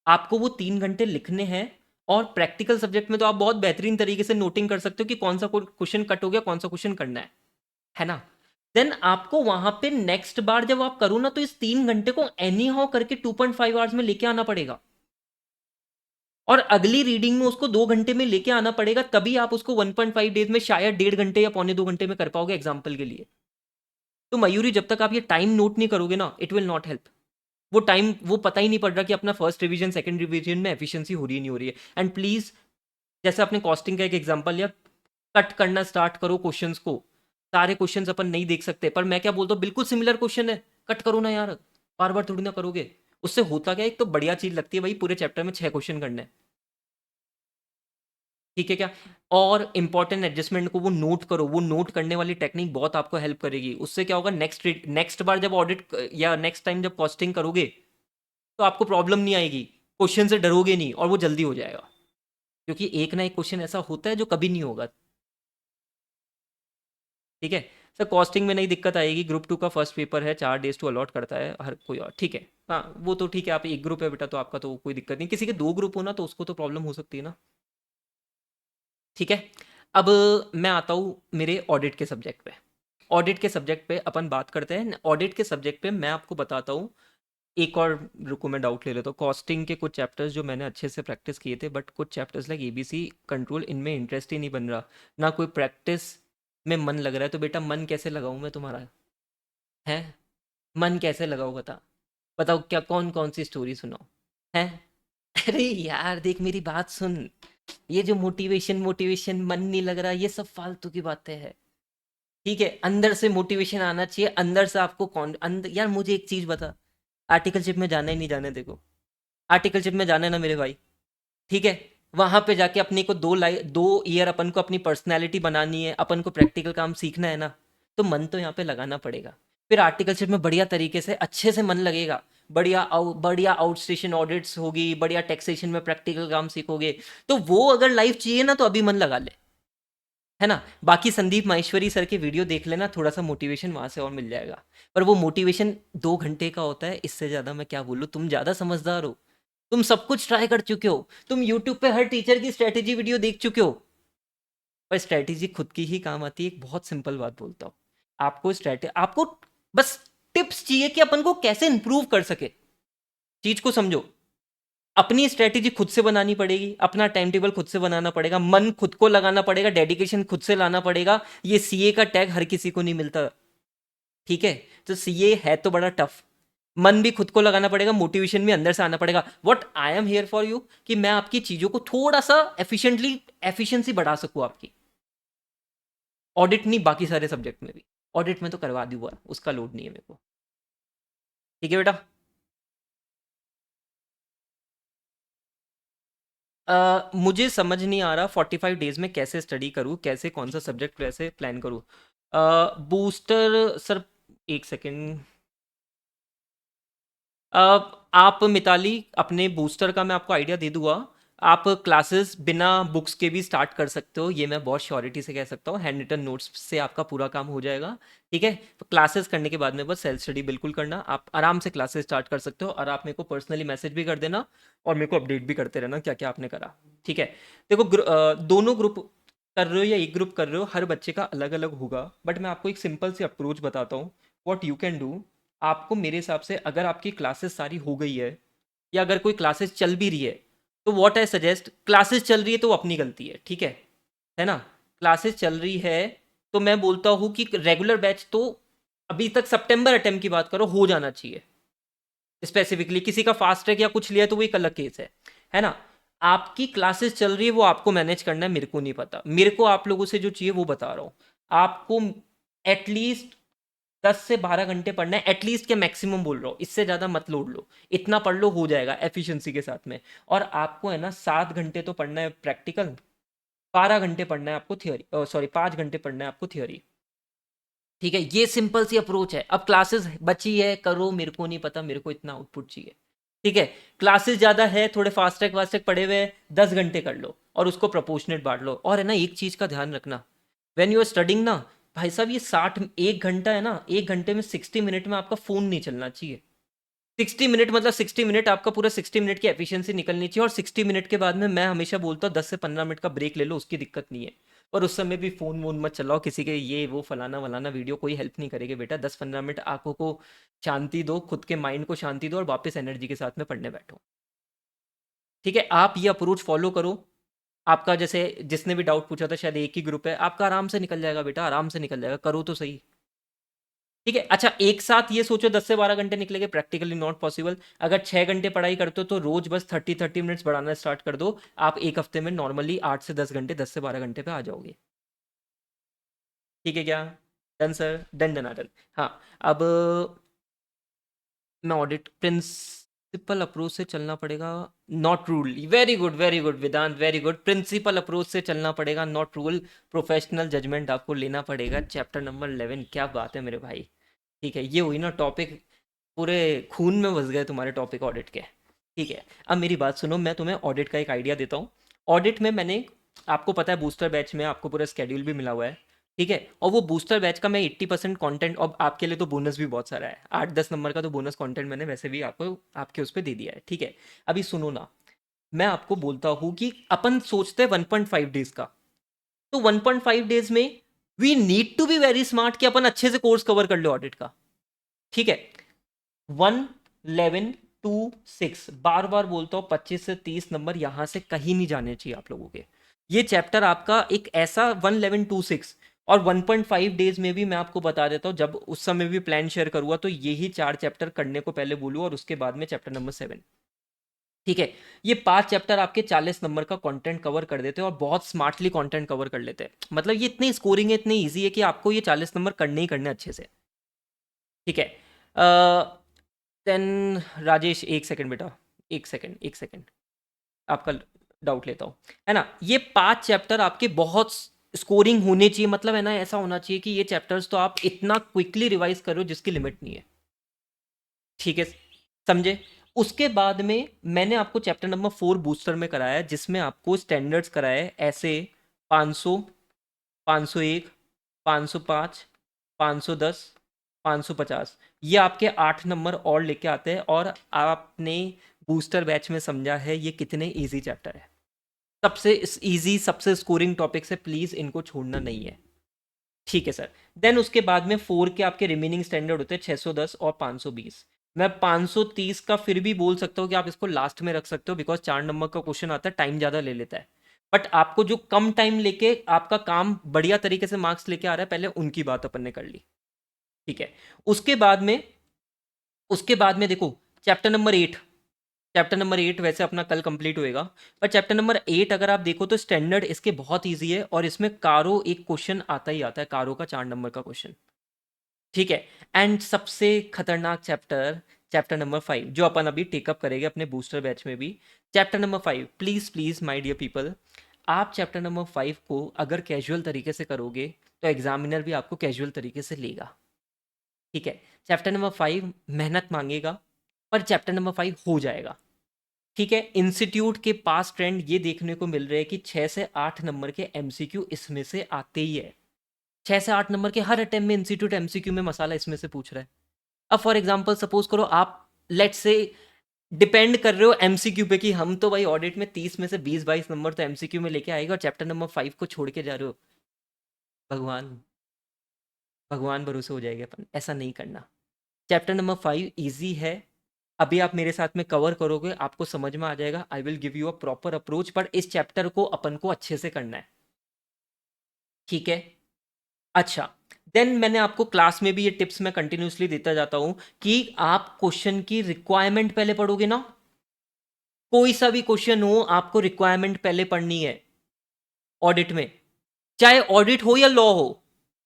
A: आपको वो 3 घंटे लिखने हैं, और प्रैक्टिकल सब्जेक्ट में तो आप बहुत बेहतरीन तरीके से नोटिंग कर सकते हो कि कौन सा क्वेश्चन कट हो गया, कौन सा क्वेश्चन करना है ना? देन आपको वहां पे नेक्स्ट बार जब आप करो ना, तो इस 3 घंटे को एनी हाउ करके 2.5 आवर्स में लेके आना पड़ेगा, और अगली रीडिंग में उसको 2 घंटे में लेके आना पड़ेगा, तभी आप उसको 1.5 डेज में शायद 1.5 घंटे या पौने 2 घंटे में कर पाओगे एग्जाम्पल के लिए। तो मयूरी जब तक आप ये टाइम नोट नहीं करोगे ना, इट विल नॉट हेल्प। वो टाइम वो पता ही नहीं पड़ रहा कि अपना फर्स्ट रिवीजन सेकंड रिवीजन में एफिशिएंसी हो रही है नहीं हो रही है। एंड प्लीज, जैसे आपने कॉस्टिंग का एक एग्जांपल लिया, कट करना स्टार्ट करो क्वेश्चंस को। सारे क्वेश्चंस अपन नहीं देख सकते, पर मैं क्या बोलता हूँ, बिल्कुल सिमिलर क्वेश्चन है, कट करो ना यार, बार बार थोड़ी ना करोगे। उससे होता क्या है, एक तो बढ़िया चीज लगती है भाई, पूरे चैप्टर में 6 क्वेश्चन करने हैं। ठीक है क्या? और इंपॉर्टेंट एडजस्टमेंट को वो नोट करो, वो नोट करने वाली टेक्निक बहुत आपको हेल्प करेगी। उससे क्या होगा, नेक्स्ट बार जब ऑडिट या नेक्स्ट टाइम जब कॉस्टिंग करोगे, तो आपको प्रॉब्लम नहीं आएगी, क्वेश्चन से डरोगे नहीं, और वो जल्दी हो जाएगा। क्योंकि एक ना एक क्वेश्चन ऐसा होता है जो कभी नहीं होगा। ठीक है सर, कॉस्टिंग में नहीं दिक्कत आएगी, ग्रुप 2 का फर्स्ट पेपर है, 4 डेज टू अलॉट करता है हर कोई, और ठीक है। हाँ वो तो ठीक है, आप एक ग्रुप है बेटा तो आपका तो कोई दिक्कत नहीं, किसी के 2 ग्रुप हो ना तो उसको तो प्रॉब्लम हो सकती है ना। ठीक है, अब मैं आता हूँ मेरे ऑडिट के सब्जेक्ट पे। ऑडिट के सब्जेक्ट पे अपन बात करते हैं। ऑडिट के सब्जेक्ट पे मैं आपको बताता हूँ एक और, रुको मैं डाउट ले लेता हूँ। कॉस्टिंग के कुछ चैप्टर्स जो मैंने अच्छे से प्रैक्टिस किए थे, बट कुछ चैप्टर्स लाइक एबीसी कंट्रोल, इनमें इंटरेस्ट ही नहीं बन रहा, ना कोई प्रैक्टिस में मन लग रहा है। तो बेटा मन कैसे लगाऊं मैं तुम्हारा? है, मन कैसे लगाओ बता, बताओ क्या, कौन कौन सी स्टोरी सुनाओ? है अरे यार देख मेरी बात सुन, ये जो मोटिवेशन मोटिवेशन मन नहीं लग रहा, ये सब फालतू की बातें हैं। ठीक है, अंदर से मोटिवेशन आना चाहिए, अंदर से आपको कौन अंदर, यार मुझे एक चीज बता, आर्टिकलशिप में जाना ही नहीं जाने देखो, आर्टिकलशिप में जाना है ना मेरे भाई, ठीक है, वहां पे जाके अपने को 2 ईयर अपन को अपनी पर्सनैलिटी बनानी है, अपन को प्रैक्टिकल काम सीखना है ना, तो मन तो यहाँ पे लगाना पड़ेगा। फिर आर्टिकलशिप में बढ़िया तरीके से अच्छे से मन लगेगा, बढ़िया आउट स्टेशन ऑडिट्स होगी, बढ़िया टैक्सेशन में प्रैक्टिकल काम सीखोगे, तो वो अगर लाइफ चाहिए ना तो अभी मन लगा ले, है ना। बाकी संदीप माहेश्वरी सर के वीडियो देख लेना, थोड़ा सा मोटिवेशन वहां से और मिल जाएगा, पर वो मोटिवेशन 2 घंटे का होता है, इससे ज्यादा मैं क्या बोलूँ, तुम ज्यादा समझदार हो, तुम सब कुछ ट्राई कर चुके हो, तुम यूट्यूब पे हर टीचर की स्ट्रेटेजी वीडियो देख चुके हो, पर स्ट्रेटेजी खुद की ही काम आती है। एक बहुत सिंपल बात बोलता हूँ, आपको बस टिप्स चाहिए कि अपन को कैसे इंप्रूव कर सके, चीज को समझो। अपनी स्ट्रेटेजी खुद से बनानी पड़ेगी, अपना टाइम टेबल खुद से बनाना पड़ेगा, मन खुद को लगाना पड़ेगा, डेडिकेशन खुद से लाना पड़ेगा। ये सीए का टैग हर किसी को नहीं मिलता, ठीक है, तो सीए है तो बड़ा टफ, मन भी खुद को लगाना पड़ेगा, मोटिवेशन भी अंदर से आना पड़ेगा। What I am here for you, कि मैं आपकी चीजों को थोड़ा सा एफिशिएंसी बढ़ा सकूं आपकी, ऑडिट नहीं बाकी सारे सब्जेक्ट में भी, ऑडिट में तो करवा दूंगा, उसका लोड नहीं है मेरे को, ठीक है बेटा। मुझे समझ नहीं आ रहा 45 डेज में कैसे स्टडी करूँ, कैसे कौन सा सब्जेक्ट कैसे प्लान करूँ। बूस्टर सर, एक सेकेंड, आप मिताली अपने बूस्टर का मैं आपको आइडिया दे दूंगा, आप क्लासेस बिना बुक्स के भी स्टार्ट कर सकते हो, ये मैं बहुत श्योरिटी से कह सकता हूँ, हैंड रिटन नोट्स से आपका पूरा काम हो जाएगा, ठीक है। क्लासेस करने के बाद में बस सेल्फ स्टडी बिल्कुल करना, आप आराम से क्लासेस स्टार्ट कर सकते हो, और आप मेरे को पर्सनली मैसेज भी कर देना, और मेरे को अपडेट भी करते रहना क्या क्या आपने करा, ठीक है। देखो दोनों ग्रुप कर रहे हो या एक ग्रुप कर रहे हो, हर बच्चे का अलग अलग होगा, बट मैं आपको एक सिंपल सी अप्रोच बताता हूँ, व्हाट यू कैन डू। आपको मेरे हिसाब से अगर आपकी क्लासेस सारी हो गई है, या अगर कोई क्लासेस चल भी रही है, तो व्हाट आई सजेस्ट, क्लासेस चल रही है तो वो अपनी गलती है ना, क्लासेस चल रही है तो मैं बोलता हूँ कि रेगुलर बैच तो अभी तक सितंबर अटेम्प्ट की बात करो हो जाना चाहिए, स्पेसिफिकली किसी का फास्ट ट्रैक या कुछ लिया है तो वो एक अलग केस है ना। आपकी क्लासेस चल रही है, वो आपको मैनेज करना है, मेरे को नहीं पता, मेरे को आप लोगों से जो चाहिए वो बता रहा हूँ। आपको एटलीस्ट 10 से 12 घंटे पढ़ना है, एटलीस्ट के मैक्सिमम बोल रहा हूँ, इससे ज़्यादा मत लोड लो, इतना पढ़ लो हो जाएगा एफिशिएंसी के साथ में। और आपको है ना 7 घंटे तो पढ़ना है प्रैक्टिकल, 12 घंटे पढ़ना है आपको थियोरी, सॉरी 5 घंटे पढ़ना है आपको थियोरी, ठीक है। ये सिंपल सी अप्रोच है। अब क्लासेस बची है करो, मेरे को नहीं पता, मेरे को इतना आउटपुट चाहिए, ठीक है। क्लासेस ज़्यादा है, थोड़े फास्ट ट्रैक पढ़े हुए हैं, 10 घंटे कर लो और उसको प्रपोर्शनेट बांट लो। और है ना एक चीज़ का ध्यान रखना, वेन यू आर स्टडिंग ना, भाई साहब ये 1 घंटा है ना, 1 घंटे में 60 मिनट में आपका फ़ोन नहीं चलना चाहिए। 60 मिनट मतलब 60 मिनट आपका पूरा 60 मिनट की एफिशिएंसी निकलनी चाहिए, और 60 मिनट के बाद में मैं हमेशा बोलता हूँ 10 से 15 मिनट का ब्रेक ले लो, उसकी दिक्कत नहीं है। और उस समय भी फ़ोन वोन मत चलाओ, किसी के ये वो फलाना वलाना वीडियो कोई हेल्प नहीं करेगी बेटा। 10-15 मिनट आंखों को शांति दो, खुद के माइंड को शांति दो, और वापस एनर्जी के साथ में पढ़ने बैठो, ठीक है। आप ये अप्रोच फॉलो करो, आपका जैसे जिसने भी डाउट पूछा था शायद एक ही ग्रुप है, आपका आराम से निकल जाएगा बेटा, आराम से निकल जाएगा, करो तो सही, ठीक है। अच्छा एक साथ ये सोचो 10 से 12 घंटे निकलेंगे, प्रैक्टिकली नॉट पॉसिबल। अगर 6 घंटे पढ़ाई करते हो तो रोज बस 30-30 मिनट्स बढ़ाना स्टार्ट कर दो, आप एक हफ्ते में नॉर्मली 8 से 10 घंटे, 10 से 12 घंटे पे आ जाओगे, ठीक है क्या। Done sir, done done. हाँ, अब मैं ऑडिट प्रिंसिपल अप्रोच से चलना पड़ेगा, not rule, very good Vedant, very good, principle approach से चलना पड़ेगा, नॉट रूल, प्रोफेशनल जजमेंट आपको लेना पड़ेगा, चैप्टर नंबर 11, क्या बात है मेरे भाई, ठीक है। ये हुई ना टॉपिक, पूरे खून में बस गए तुम्हारे टॉपिक ऑडिट के, ठीक है। अब मेरी बात सुनो, मैं तुम्हें ऑडिट का एक आइडिया देता हूँ। ऑडिट में मैंने, आपको पता है बूस्टर बैच में आपको पूरा स्केड्यूल भी मिला हुआ है, ठीक है। और वो बूस्टर बैच का मैं 80% कंटेंट, और आपके लिए तो बोनस भी बहुत सारा है, 8-10 नंबर का तो बोनस कंटेंट मैंने वैसे भी आपको आपके उस पर दे दिया है, ठीक है। अभी सुनो ना, मैं आपको बोलता हूँ कि अपन सोचते हैं 1.5 डेज का, तो 1.5 डेज में we need to be very smart कि अपन अच्छे से कोर्स कवर कर ले ऑडिट का, ठीक है। 1 11 2 6, बार बार बोलता हूँ, 25 से 30 नंबर यहां से कहीं नहीं जाने चाहिए आप लोगों के। ये चैप्टर आपका एक ऐसा 1 11 2 6, और 1.5 डेज में भी मैं आपको बता देता हूँ, जब उस समय भी प्लान शेयर करूँगा तो यही 4 चैप्टर करने को पहले बोलूँ, और उसके बाद में चैप्टर नंबर 7, ठीक है। ये 5 चैप्टर आपके 40 नंबर का कंटेंट कवर कर देते हैं, और बहुत स्मार्टली कंटेंट कवर कर लेते हैं, मतलब ये इतनी स्कोरिंग है, इतनी ईजी है कि आपको ये 40 नंबर करने ही करने अच्छे से, ठीक है। देन राजेश, एक सेकंड बेटा, एक सेकंड, आपका डाउट लेता हूँ, है ना। ये 5 चैप्टर आपके बहुत स्कोरिंग होने चाहिए, मतलब है ना, ऐसा होना चाहिए कि ये चैप्टर्स तो आप इतना क्विकली रिवाइज करो जिसकी लिमिट नहीं है, ठीक है, समझे। उसके बाद में मैंने आपको चैप्टर नंबर 4 बूस्टर में कराया है, जिसमें आपको स्टैंडर्ड्स कराए ऐसे 500, 501, 505, 510, 550, ये आपके 8 नंबर और लेके आते हैं, और आपने बूस्टर बैच में समझा है ये कितने इजी चैप्टर है। सबसे इजी, सबसे स्कोरिंग टॉपिक से प्लीज इनको छोड़ना नहीं है, ठीक है सर। देन उसके बाद में 4 के आपके रिमेनिंग स्टैंडर्ड होते हैं 610 और 520। मैं 530 का फिर भी बोल सकता हूँ कि आप इसको लास्ट में रख सकते हो, बिकॉज 4 नंबर का क्वेश्चन आता है, टाइम ज़्यादा ले लेता है। बट आपको जो कम टाइम लेके आपका काम बढ़िया तरीके से मार्क्स लेके आ रहा है, पहले उनकी बात अपन ने कर ली, ठीक है। उसके बाद में उसके बाद में देखो, चैप्टर नंबर 8, चैप्टर नंबर 8 वैसे अपना कल कंप्लीट होएगा, पर चैप्टर नंबर 8 अगर आप देखो तो स्टैंडर्ड इसके बहुत इजी है, और इसमें कारो एक क्वेश्चन आता ही आता है, कारो का 4 नंबर का क्वेश्चन, ठीक है। एंड सबसे खतरनाक चैप्टर, चैप्टर नंबर 5, जो अपन अभी टेकअप करेंगे अपने बूस्टर बैच में भी, chapter number 5, please please my dear people, आप चैप्टर नंबर 5 को अगर कैजुअल तरीके से करोगे तो एग्जामिनर भी आपको कैजुअल तरीके से लेगा, ठीक है। चैप्टर नंबर 5 मेहनत मांगेगा, पर चैप्टर नंबर 5 हो जाएगा, ठीक है। इंस्टीट्यूट के पास ट्रेंड ये देखने को मिल रहे हैं कि 6 से 8 नंबर के एमसीक्यू इसमें से आते ही है, 6 से 8 नंबर के हर अटेम्प्ट में इंस्टीट्यूट एमसीक्यू में मसाला इसमें से पूछ रहा है। अब फॉर एग्जांपल सपोज करो आप, लेट्स से, डिपेंड कर रहे हो एमसीक्यू पे कि हम तो भाई ऑडिट में 30 में से 20-22 नंबर तो एमसीक्यू में लेके आएगा, और चैप्टर नंबर 5 को छोड़ के जा रहे हो, भगवान, भगवान भरोसे हो जाएगा अपन, ऐसा नहीं करना। चैप्टर नंबर 5 इजी है, अभी आप मेरे साथ में कवर करोगे आपको समझ में आ जाएगा, I will give you a proper approach, पर इस चैप्टर को अपन को अच्छे से करना है, ठीक है। अच्छा, देन मैंने आपको क्लास में भी ये टिप्स मैं कंटिन्यूसली देता जाता हूं कि आप क्वेश्चन की रिक्वायरमेंट पहले पढ़ोगे ना, कोई सा भी क्वेश्चन हो आपको रिक्वायरमेंट पहले पढ़नी है ऑडिट में, चाहे ऑडिट हो या लॉ हो,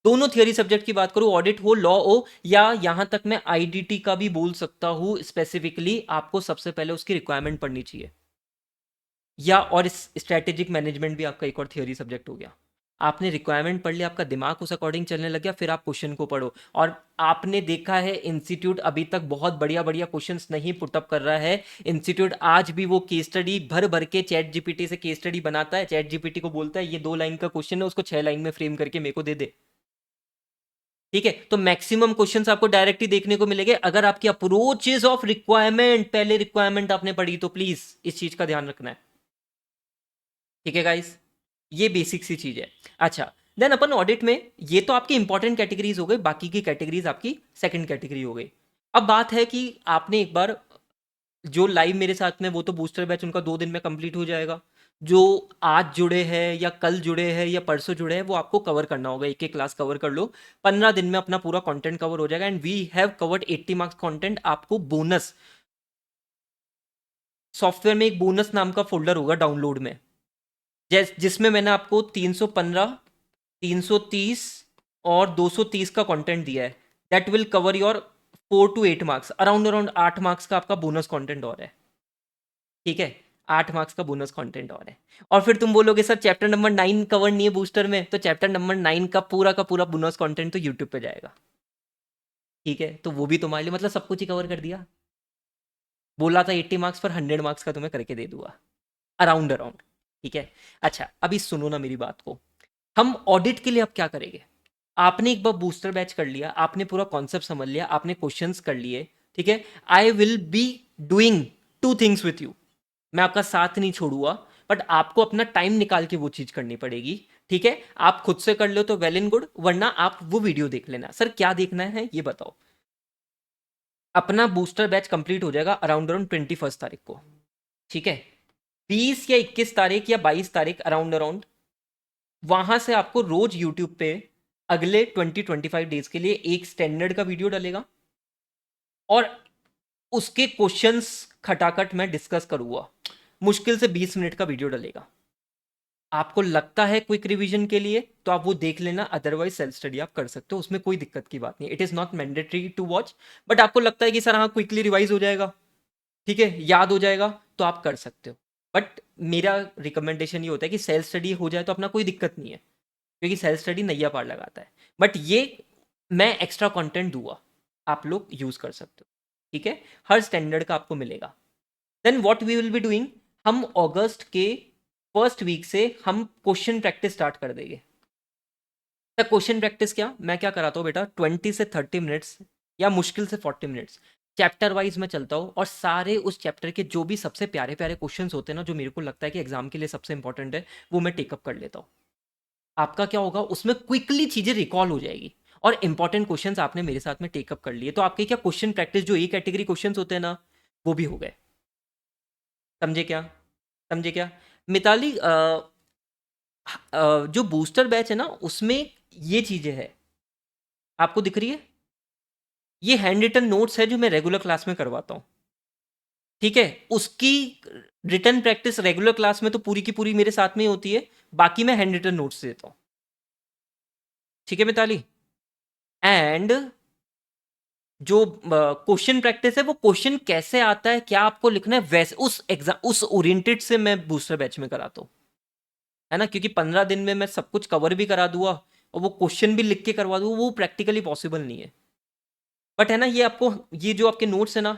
A: दोनों थियरी सब्जेक्ट की बात करूं, ऑडिट हो लॉ हो, या यहां तक मैं आईडीटी का भी बोल सकता हूं, स्पेसिफिकली आपको सबसे पहले उसकी रिक्वायरमेंट पढ़नी चाहिए। या और इस स्ट्रेटेजिक मैनेजमेंट भी आपका एक और थियोरी सब्जेक्ट हो गया, आपने रिक्वायरमेंट पढ़ लिया, आपका दिमाग उस अकॉर्डिंग चलने लग गया, फिर आप क्वेश्चन को पढ़ो। और आपने देखा है इंस्टीट्यूट अभी तक बहुत बढ़िया बढ़िया क्वेश्चंस नहीं पुटअप कर रहा है, इंस्टीट्यूट आज भी वो केस स्टडी भर भर के चैट जीपीटी से केस स्टडी बनाता है, चैट जीपीटी को बोलता है ये 2 लाइन का क्वेश्चन है, उसको 6 लाइन में फ्रेम करके मेरे को दे दे, ठीक है। तो मैक्सिमम क्वेश्चंस आपको डायरेक्ट ही देखने को मिलेंगे, अगर आपकी अप्रोचेज ऑफ रिक्वायरमेंट, पहले रिक्वायरमेंट आपने पढ़ी तो प्लीज इस चीज का ध्यान रखना है, ठीक है गाइस, ये बेसिक सी चीज है। अच्छा, देन अपन ऑडिट में, ये तो आपकी इंपॉर्टेंट कैटेगरीज हो गई, बाकी की कैटेगरीज आपकी सेकंड कैटेगरी हो गई। अब बात है कि आपने एक बार, जो लाइव मेरे साथ में, वो तो बूस्टर बैच उनका 2 दिन में कंप्लीट हो जाएगा, जो आज जुड़े हैं या कल जुड़े हैं या परसों जुड़े हैं वो आपको कवर करना होगा, एक एक क्लास कवर कर लो, 15 दिन में अपना पूरा कंटेंट कवर हो जाएगा, and we have covered 80 marks content. आपको बोनस, सॉफ्टवेयर में एक बोनस नाम का फोल्डर होगा डाउनलोड में, जिसमें मैंने आपको 315, 330 और 230 का कंटेंट दिया है, that will cover your 4 to 8 marks, around around 8 marks का आपका बोनस कंटेंट और है, ठीक है। 8 मार्क्स का बोनस कंटेंट और है, और फिर तुम बोलोगे सर चैप्टर नंबर 9 कवर नहीं है बूस्टर में, तो चैप्टर नंबर 9 का पूरा बोनस कंटेंट तो यूट्यूब पे जाएगा, ठीक है। तो वो भी तुम्हारे लिए, मतलब सब कुछ ही कवर कर दिया, बोला था 80 मार्क्स पर 100 मार्क्स का तुम्हें करके दे दूंगा, अराउंड अराउंड, ठीक है। अच्छा, अभी सुनो ना मेरी बात को, हम ऑडिट के लिए अब क्या करेंगे, आपने एक बार बूस्टर बैच कर लिया, आपने पूरा कॉन्सेप्ट समझ लिया, आपने क्वेश्चंस कर लिए, ठीक है। आई will be doing 2 things with you, मैं आपका साथ नहीं छोड़ूंगा, बट आपको अपना टाइम निकाल के वो चीज करनी पड़ेगी, ठीक है। आप खुद से कर लो तो वेल एंड गुड, वरना आप वो वीडियो देख लेना। सर क्या देखना है ये बताओ। अपना बूस्टर बैच कंप्लीट हो जाएगा अराउंड अराउंड 21 तारीख को, ठीक है। 20 या 21 तारीख या 22 तारीख अराउंड अराउंड, वहां से आपको रोज यूट्यूब पे अगले 20-25 डेज के लिए एक स्टैंडर्ड का वीडियो डलेगा, और उसके क्वेश्चंस खटाखट मैं डिस्कस करूंगा, मुश्किल से 20 मिनट का वीडियो डलेगा। आपको लगता है क्विक रिवीजन के लिए तो आप वो देख लेना, अदरवाइज सेल्फ स्टडी आप कर सकते हो, उसमें कोई दिक्कत की बात नहीं। It is not mandatory to watch, but आपको लगता है कि सर हाँ क्विकली रिवाइज हो जाएगा, ठीक है, याद हो जाएगा, तो आप कर सकते हो। बट मेरा रिकमेंडेशन ये होता है कि सेल्फ स्टडी हो जाए तो अपना कोई दिक्कत नहीं है, क्योंकि सेल्फ स्टडी नैया पार लगाता है। बट ये मैं एक्स्ट्रा कंटेंट दूंगा, आप लोग यूज कर सकते हो, ठीक है, हर स्टैंडर्ड का आपको मिलेगा। Then what we will be doing, हम अगस्त के फर्स्ट वीक से हम क्वेश्चन प्रैक्टिस स्टार्ट कर देंगे। तक क्वेश्चन प्रैक्टिस क्या, मैं क्या कराता हूँ बेटा, 20 से 30 मिनट्स या मुश्किल से 40 मिनट्स चैप्टर वाइज मैं चलता हूँ, और सारे उस चैप्टर के जो भी सबसे प्यारे प्यारे क्वेश्चंस होते हैं ना, जो मेरे को लगता है कि एग्जाम के लिए सबसे इंपॉर्टेंट है, वो मैं टेकअप कर लेता हूँ। आपका क्या होगा, उसमें क्विकली चीजें रिकॉल हो जाएगी, और इंपॉर्टेंट क्वेश्चंस आपने मेरे साथ में टेकअप कर लिए, तो आपके क्या क्वेश्चन प्रैक्टिस जो ए कैटेगरी क्वेश्चंस होते हैं ना, वो भी हो गए। समझे क्या, समझे क्या मिताली? जो बूस्टर बैच है ना, उसमें ये चीजें हैं, आपको दिख रही है, ये हैंड रिटन नोट्स है जो मैं रेगुलर क्लास में करवाता हूँ, ठीक है, उसकी रिटन प्रैक्टिस रेगुलर क्लास में तो पूरी की पूरी मेरे साथ में ही होती है, बाकी मैं हैंड रिटन नोट्स देता हूँ, ठीक है मिताली? एंड जो क्वेश्चन प्रैक्टिस है, वो क्वेश्चन कैसे आता है, क्या आपको लिखना है, वैसे उस एग्जाम उस ओरिएंटेड से मैं बूस्टर बैच में कराता हूँ, है ना, क्योंकि 15 दिन में मैं सब कुछ कवर भी करा दूंगा और वो क्वेश्चन भी लिख के करवा दूंगा, वो प्रैक्टिकली पॉसिबल नहीं है। बट है ना, ये आपको, ये जो आपके नोट्स है ना,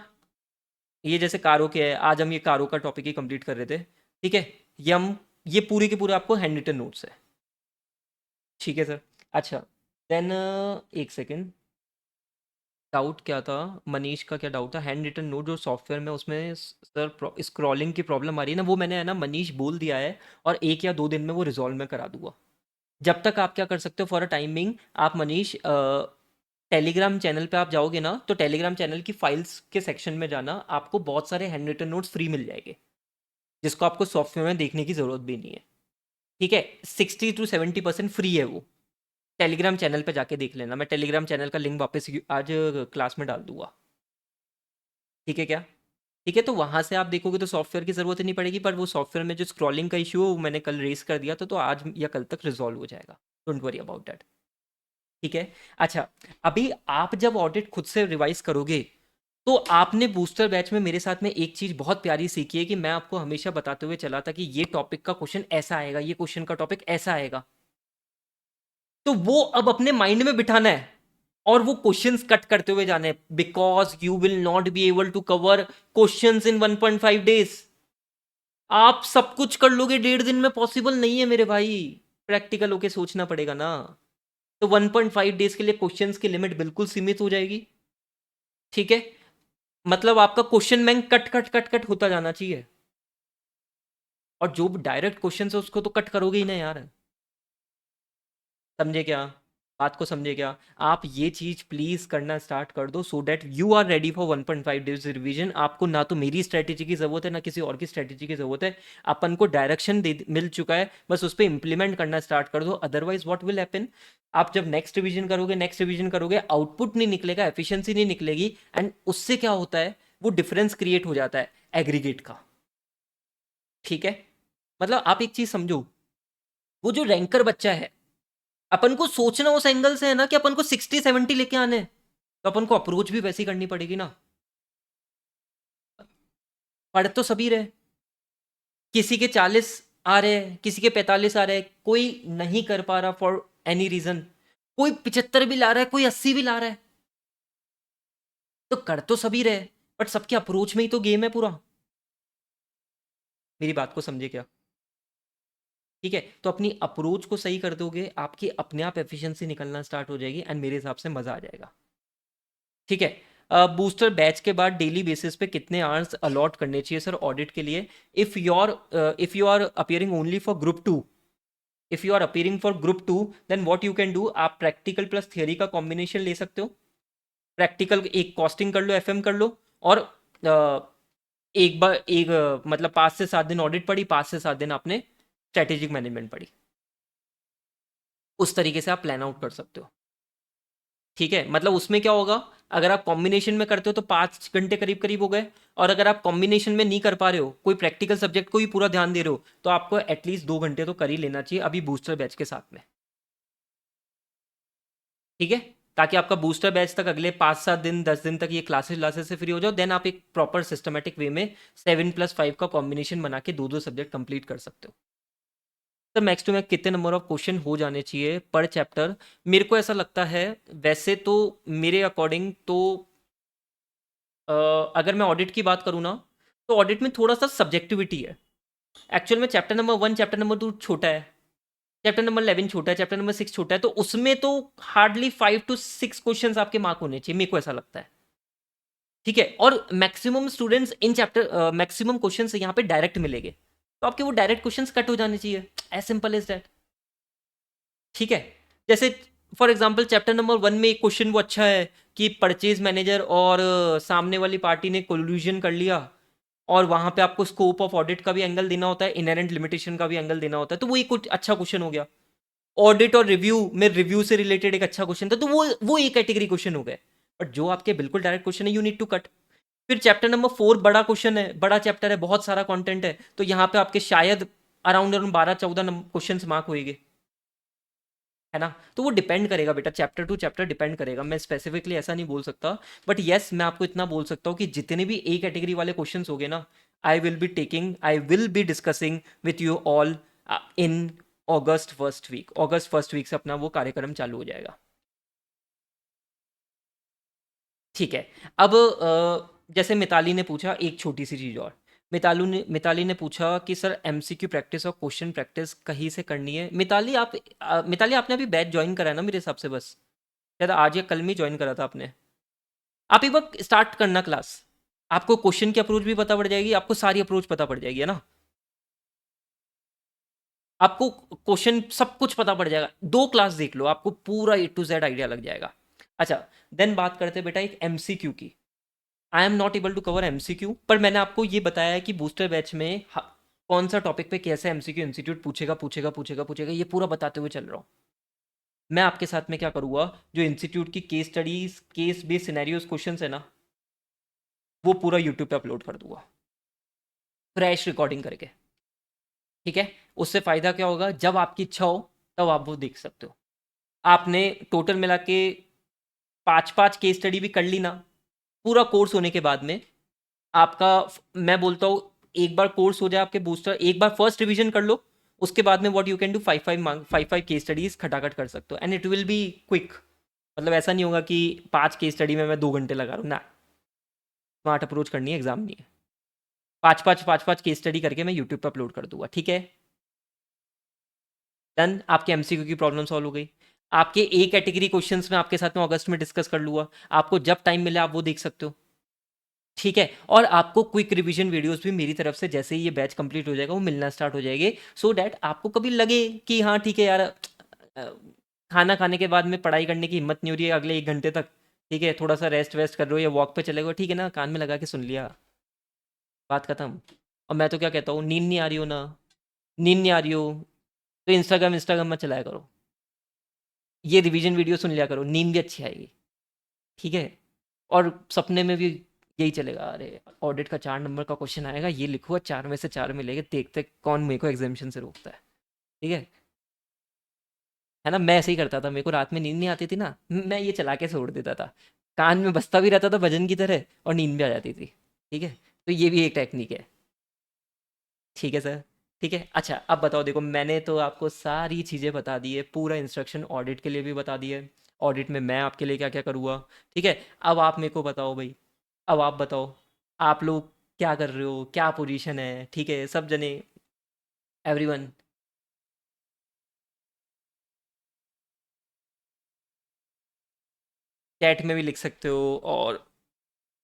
A: ये जैसे कारो के है, आज हम ये कारो का टॉपिक ही कंप्लीट कर रहे थे, ठीक है, ये हम, ये पूरे के पूरे आपको हैंड रिटन नोट्स है, ठीक है सर। अच्छा, देन एक सेकेंड, डाउट क्या था, मनीष का क्या डाउट था, हैंड रिटन नोट जो सॉफ्टवेयर में उसमें सर स्क्रॉलिंग की प्रॉब्लम आ रही है ना, वो मैंने है ना मनीष बोल दिया है, और 1 या 2 दिन में वो रिजॉल्व में करा दूंगा। जब तक आप क्या कर सकते हो, फॉर अ टाइमिंग, आप मनीष टेलीग्राम चैनल पे आप जाओगे ना, तो टेलीग्राम चैनल की फाइल्स के सेक्शन में जाना, आपको बहुत सारे हैंड रिटन नोट्स फ्री मिल जाएंगे, जिसको आपको सॉफ्टवेयर में देखने की ज़रूरत भी नहीं है, ठीक है, 60 to 70% फ्री है वो। टेलीग्राम चैनल पे जाके देख लेना, मैं टेलीग्राम चैनल का लिंक वापस आज क्लास में डाल दूंगा, ठीक है क्या? ठीक है, तो वहाँ से आप देखोगे तो सॉफ्टवेयर की ज़रूरत ही नहीं पड़ेगी, पर वो सॉफ्टवेयर में जो स्क्रॉलिंग का इशू है वो मैंने कल रेस कर दिया था, तो आज या कल तक रिजॉल्व हो जाएगा, डोंट वरी अबाउट दैट, ठीक है। अच्छा, अभी आप जब ऑडिट खुद से रिवाइज करोगे, तो आपने बूस्टर बैच में मेरे साथ में एक चीज बहुत प्यारी सीखी है, कि मैं आपको हमेशा बताते हुए चला था कि ये टॉपिक का क्वेश्चन ऐसा आएगा, ये क्वेश्चन का टॉपिक ऐसा आएगा, तो वो अब अपने माइंड में बिठाना है, और वो क्वेश्चंस कट करते हुए जाने, because you will not be able to cover questions in 1.5 days। आप सब कुछ कर लोगे 1.5 दिन में, पॉसिबल नहीं है मेरे भाई, प्रैक्टिकल होके सोचना पड़ेगा ना। तो 1.5 days के लिए क्वेश्चंस की लिमिट बिल्कुल सीमित हो जाएगी, ठीक है, मतलब आपका question bank cut cut cut cut होता जाना चाहिए, और जो डायरेक्ट क्वेश्चन है उसको तो कट करोगे ही ना यार, समझे क्या, बात को समझे क्या? आप ये चीज प्लीज करना स्टार्ट कर दो, so that you are ready for 1.5 days revision. आपको ना तो मेरी स्ट्रेटेजी की जरूरत है, ना किसी और की स्ट्रेटेजी की जरूरत है, अपन को डायरेक्शन दे मिल चुका है, बस उस पर इंप्लीमेंट करना स्टार्ट कर दो। अदरवाइज व्हाट विल हैपन, आप जब नेक्स्ट रिवीजन करोगे, नेक्स्ट रिवीजन करोगे, आउटपुट नहीं निकलेगा, एफिशिएंसी नहीं निकलेगी, एंड उससे क्या होता है, वो डिफरेंस क्रिएट हो जाता है एग्रीगेट का, ठीक है। मतलब आप एक चीज समझो, वो जो रैंकर बच्चा है, अपन को सोचना उस एंगल से है ना, कि अपन को 60-70 लेके आने हैं, तो अपन को अप्रोच भी वैसी करनी पड़ेगी ना। पढ़ तो सभी रहे, किसी के 40 आ रहे हैं, किसी के 45 आ रहे हैं, कोई नहीं कर पा रहा फॉर एनी रीजन, कोई 75 भी ला रहा है, कोई 80 भी ला रहा है, तो कर तो सभी रहे, बट सबके अप्रोच में ही तो गेम है पूरा। मेरी बात को समझे क्या? ठीक है, तो अपनी अप्रोच को सही कर दोगे, आपकी अपने आप एफिशिएंसी निकलना स्टार्ट हो जाएगी, एंड मेरे हिसाब से मजा आ जाएगा, ठीक है। बूस्टर बैच के बाद डेली बेसिस पे कितने आवर्स अलॉट करने चाहिए सर ऑडिट के लिए? If you are appearing only for group 2, if you are appearing for group 2, then what you can do, आप प्रैक्टिकल प्लस थियरी का कॉम्बिनेशन ले सकते हो। प्रैक्टिकल एक कॉस्टिंग कर लो, एफएम कर लो, और एक बार एक मतलब 5 से 7 दिन ऑडिट पढ़ी, 5 से 7 दिन आपने स्ट्रेटेजिक मैनेजमेंट पढ़ी, उस तरीके से आप प्लान आउट कर सकते हो, ठीक है। मतलब उसमें क्या होगा, अगर आप कॉम्बिनेशन में करते हो तो 5 घंटे करीब करीब हो गए, और अगर आप कॉम्बिनेशन में नहीं कर पा रहे हो, कोई प्रैक्टिकल सब्जेक्ट को ही पूरा ध्यान दे रहे हो, तो आपको एटलीस्ट 2 घंटे तो कर ही लेना चाहिए अभी बूस्टर बैच के साथ में। ठीक है, ताकि आपका बूस्टर बैच तक अगले 5-7 दिन 10 दिन तक ये क्लासेस क्लासेस से फ्री हो जाओ, देन आप एक प्रॉपर सिस्टमेटिक वे में 7+5 का कॉम्बिनेशन बना के दो दो सब्जेक्ट कंप्लीट कर सकते हो। तो मैक्स टू मैक्स कितने नंबर ऑफ क्वेश्चन हो जाने चाहिए पर चैप्टर? मेरे को ऐसा लगता है, वैसे तो मेरे अकॉर्डिंग तो अ, अगर मैं ऑडिट की बात करूँ ना, तो ऑडिट में थोड़ा सा सब्जेक्टिविटी है। एक्चुअल में चैप्टर नंबर 1 चैप्टर नंबर 2 छोटा है, चैप्टर नंबर 11 छोटा है, चैप्टर नंबर 6 छोटा है, तो उसमें तो हार्डली 5 to 6 क्वेश्चन आपके मार्क होने चाहिए, मेरे को ऐसा लगता है। ठीक है, और maximum students in chapter maximum question यहाँ पे डायरेक्ट मिलेंगे, तो आपके वो डायरेक्ट क्वेश्चंस कट हो जाने चाहिए, एज सिंपल एज दैट। ठीक है, जैसे फॉर एग्जांपल चैप्टर नंबर 1 में एक क्वेश्चन वो अच्छा है कि परचेज मैनेजर और सामने वाली पार्टी ने कोल्यूजन कर लिया, और वहां पे आपको स्कोप ऑफ ऑडिट का भी एंगल देना होता है, इनहेरेंट लिमिटेशन का भी एंगल देना होता है, तो वो एक कुछ अच्छा क्वेश्चन हो गया। ऑडिट और रिव्यू में रिव्यू से रिलेटेड एक अच्छा क्वेश्चन था, तो वो एक कैटेगरी क्वेश्चन हो गए। बट जो आपके बिल्कुल डायरेक्ट क्वेश्चन है, यू नीड टू कट। फिर चैप्टर नंबर 4 बड़ा क्वेश्चन है, बड़ा चैप्टर है, बहुत सारा कंटेंट है, तो यहाँ पे आपके शायद अराउंड अराउंड 12-14 क्वेश्चन मार्क होएंगे, है ना? तो वो डिपेंड करेगा बेटा, चैप्टर टू चैप्टर डिपेंड करेगा, मैं स्पेसिफिकली ऐसा नहीं बोल सकता। बट येस, मैं आपको इतना बोल सकता हूँ कि जितने भी ए कैटेगरी वाले क्वेश्चन हो गए ना, I will be discussing with you all in August first week से अपना वो कार्यक्रम चालू हो जाएगा। ठीक है। अब जैसे मिताली ने पूछा एक छोटी सी चीज़ और, मिताली ने पूछा कि सर एमसीक्यू प्रैक्टिस और क्वेश्चन प्रैक्टिस कहीं से करनी है? मिताली आपने अभी बैच ज्वाइन करा है ना मेरे हिसाब से? बस शायद आज या कल में ज्वाइन करा था आपने। आप एक बार स्टार्ट करना क्लास, आपको क्वेश्चन की अप्रोच भी पता पड़ जाएगी, आपको सारी अप्रोच पता पड़ जाएगी, है ना? आपको क्वेश्चन सब कुछ पता पड़ जाएगा, 2 क्लास देख लो, आपको पूरा A to Z आइडिया लग जाएगा। अच्छा, देन बात करते हैं बेटा एक एमसीक्यू की। I am not able to cover MCQ, पर मैंने आपको ये बताया है कि बूस्टर बैच में कौन सा टॉपिक पे कैसे एमसीक्यू इंस्टीट्यूट पूछेगा पूछेगा पूछेगा पूछेगा, ये पूरा बताते हुए चल रहा हूँ। मैं आपके साथ में क्या करूँगा, जो इंस्टीट्यूट की case studies case based scenarios question है ना, वो पूरा यूट्यूब पे अपलोड कर दूंगा फ्रेश रिकॉर्डिंग करके। ठीक है, उससे फ़ायदा क्या होगा, जब आपकी इच्छा हो तब आप वो देख सकते हो। आपने टोटल मिला के 5-5 केस स्टडी भी कर ली ना, पूरा कोर्स होने के बाद में आपका, मैं बोलता हूँ, एक बार कोर्स हो जाए आपके बूस्टर, एक बार फर्स्ट रिवीजन कर लो, उसके बाद में what you can do, 5-5 case studies खटाखट कर सकते हो, and it will be quick. मतलब ऐसा नहीं होगा कि 5 केस स्टडी में मैं 2 घंटे लगा रहा हूँ ना, स्मार्ट अप्रोच करनी है, एग्जाम नहीं है। 5-5 केस स्टडी करके मैं यूट्यूब पर अपलोड कर दूंगा। ठीक है, डन। आपके एमसीक्यू की प्रॉब्लम सॉल्व हो गई। आपके ए कैटेगरी क्वेश्चंस में आपके साथ में अगस्त में डिस्कस कर लूँगा, आपको जब टाइम मिले आप वो देख सकते हो। ठीक है, और आपको क्विक रिवीजन वीडियोस भी मेरी तरफ से जैसे ही ये बैच कंप्लीट हो जाएगा वो मिलना स्टार्ट हो जाएंगे, सो डैट आपको कभी लगे कि हाँ ठीक है यार, खाना खाने के बाद में पढ़ाई करने की हिम्मत नहीं हो रही है अगले 1 घंटे तक, ठीक है, थोड़ा सा रेस्ट वेस्ट कर रहे हो या वॉक पे चले गए, ठीक है ना, कान में लगा के सुन लिया, बात खत्म। और मैं तो क्या कहता हूँ, नींद नहीं आ रही हो ना, नींद नहीं आ रही हो, तो इंस्टाग्राम इंस्टाग्राम में चलाया करो, ये रिवीजन वीडियो सुन लिया करो, नींद भी अच्छी आएगी। ठीक है, और सपने में भी यही चलेगा, अरे ऑडिट का 4 नंबर का क्वेश्चन आएगा, ये लिखूंगा, 4 में से 4 मिलेगा, देखते कौन मेरे को एग्जामिशन से रोकता है। ठीक है ना? मैं ऐसे ही करता था, मेरे को रात में नींद नहीं आती थी ना, मैं ये चला के छोड़ देता था, कान में बजता भी रहता था भजन की तरह, और नींद भी आ जाती थी। ठीक है, तो ये भी एक टेक्निक है। ठीक है सर। ठीक है, अच्छा अब बताओ, देखो मैंने तो आपको सारी चीज़ें बता दी है, पूरा इंस्ट्रक्शन ऑडिट के लिए भी बता दिया है, ऑडिट में मैं आपके लिए क्या क्या करूँगा। ठीक है, अब आप मेरे को बताओ भाई, अब आप बताओ, आप लोग क्या कर रहे हो, क्या पोजीशन है? ठीक है, सब जने, एवरीवन। चैट में भी लिख सकते हो, और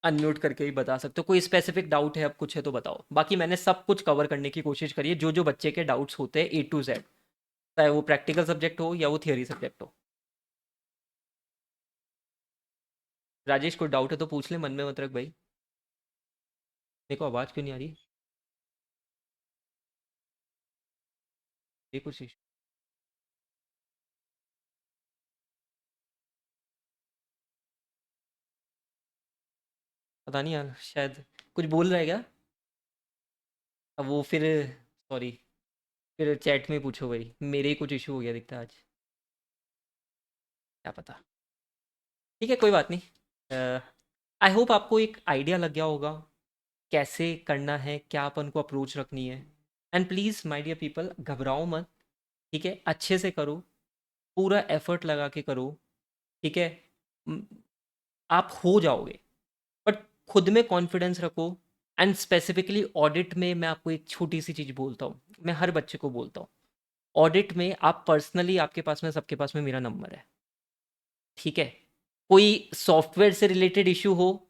A: अनम्यूट करके भी बता सकते हो, कोई स्पेसिफिक डाउट है, अब कुछ है तो बताओ, बाकी मैंने सब कुछ कवर करने की कोशिश करी है, जो जो बच्चे के डाउट्स होते हैं A to Z, चाहे वो प्रैक्टिकल सब्जेक्ट हो या वो थियोरी सब्जेक्ट हो। राजेश, कोई डाउट है तो पूछ ले, मन में मत रख भाई। मेरे को आवाज़ क्यों नहीं आ रही? ये कुछ पता नहीं यार, शायद कुछ बोल रहा है क्या? अब वो फिर सॉरी, फिर चैट में पूछो भाई, मेरे ही कुछ इशू हो गया दिखता है आज, क्या पता। ठीक है, कोई बात नहीं। आई होप आपको एक आइडिया लग गया होगा कैसे करना है, क्या अपन को अप्रोच रखनी है। And please my dear people, घबराओ मत। ठीक है, अच्छे से करो, पूरा एफर्ट लगा के करो। ठीक है, म, आप हो जाओगे, बट खुद में कॉन्फिडेंस रखो। एंड स्पेसिफिकली ऑडिट में मैं आपको एक छोटी सी चीज़ बोलता हूँ, मैं हर बच्चे को बोलता हूँ, ऑडिट में आप पर्सनली, आपके पास में, सबके पास में मेरा नंबर है। ठीक है, कोई सॉफ्टवेयर से रिलेटेड इशू हो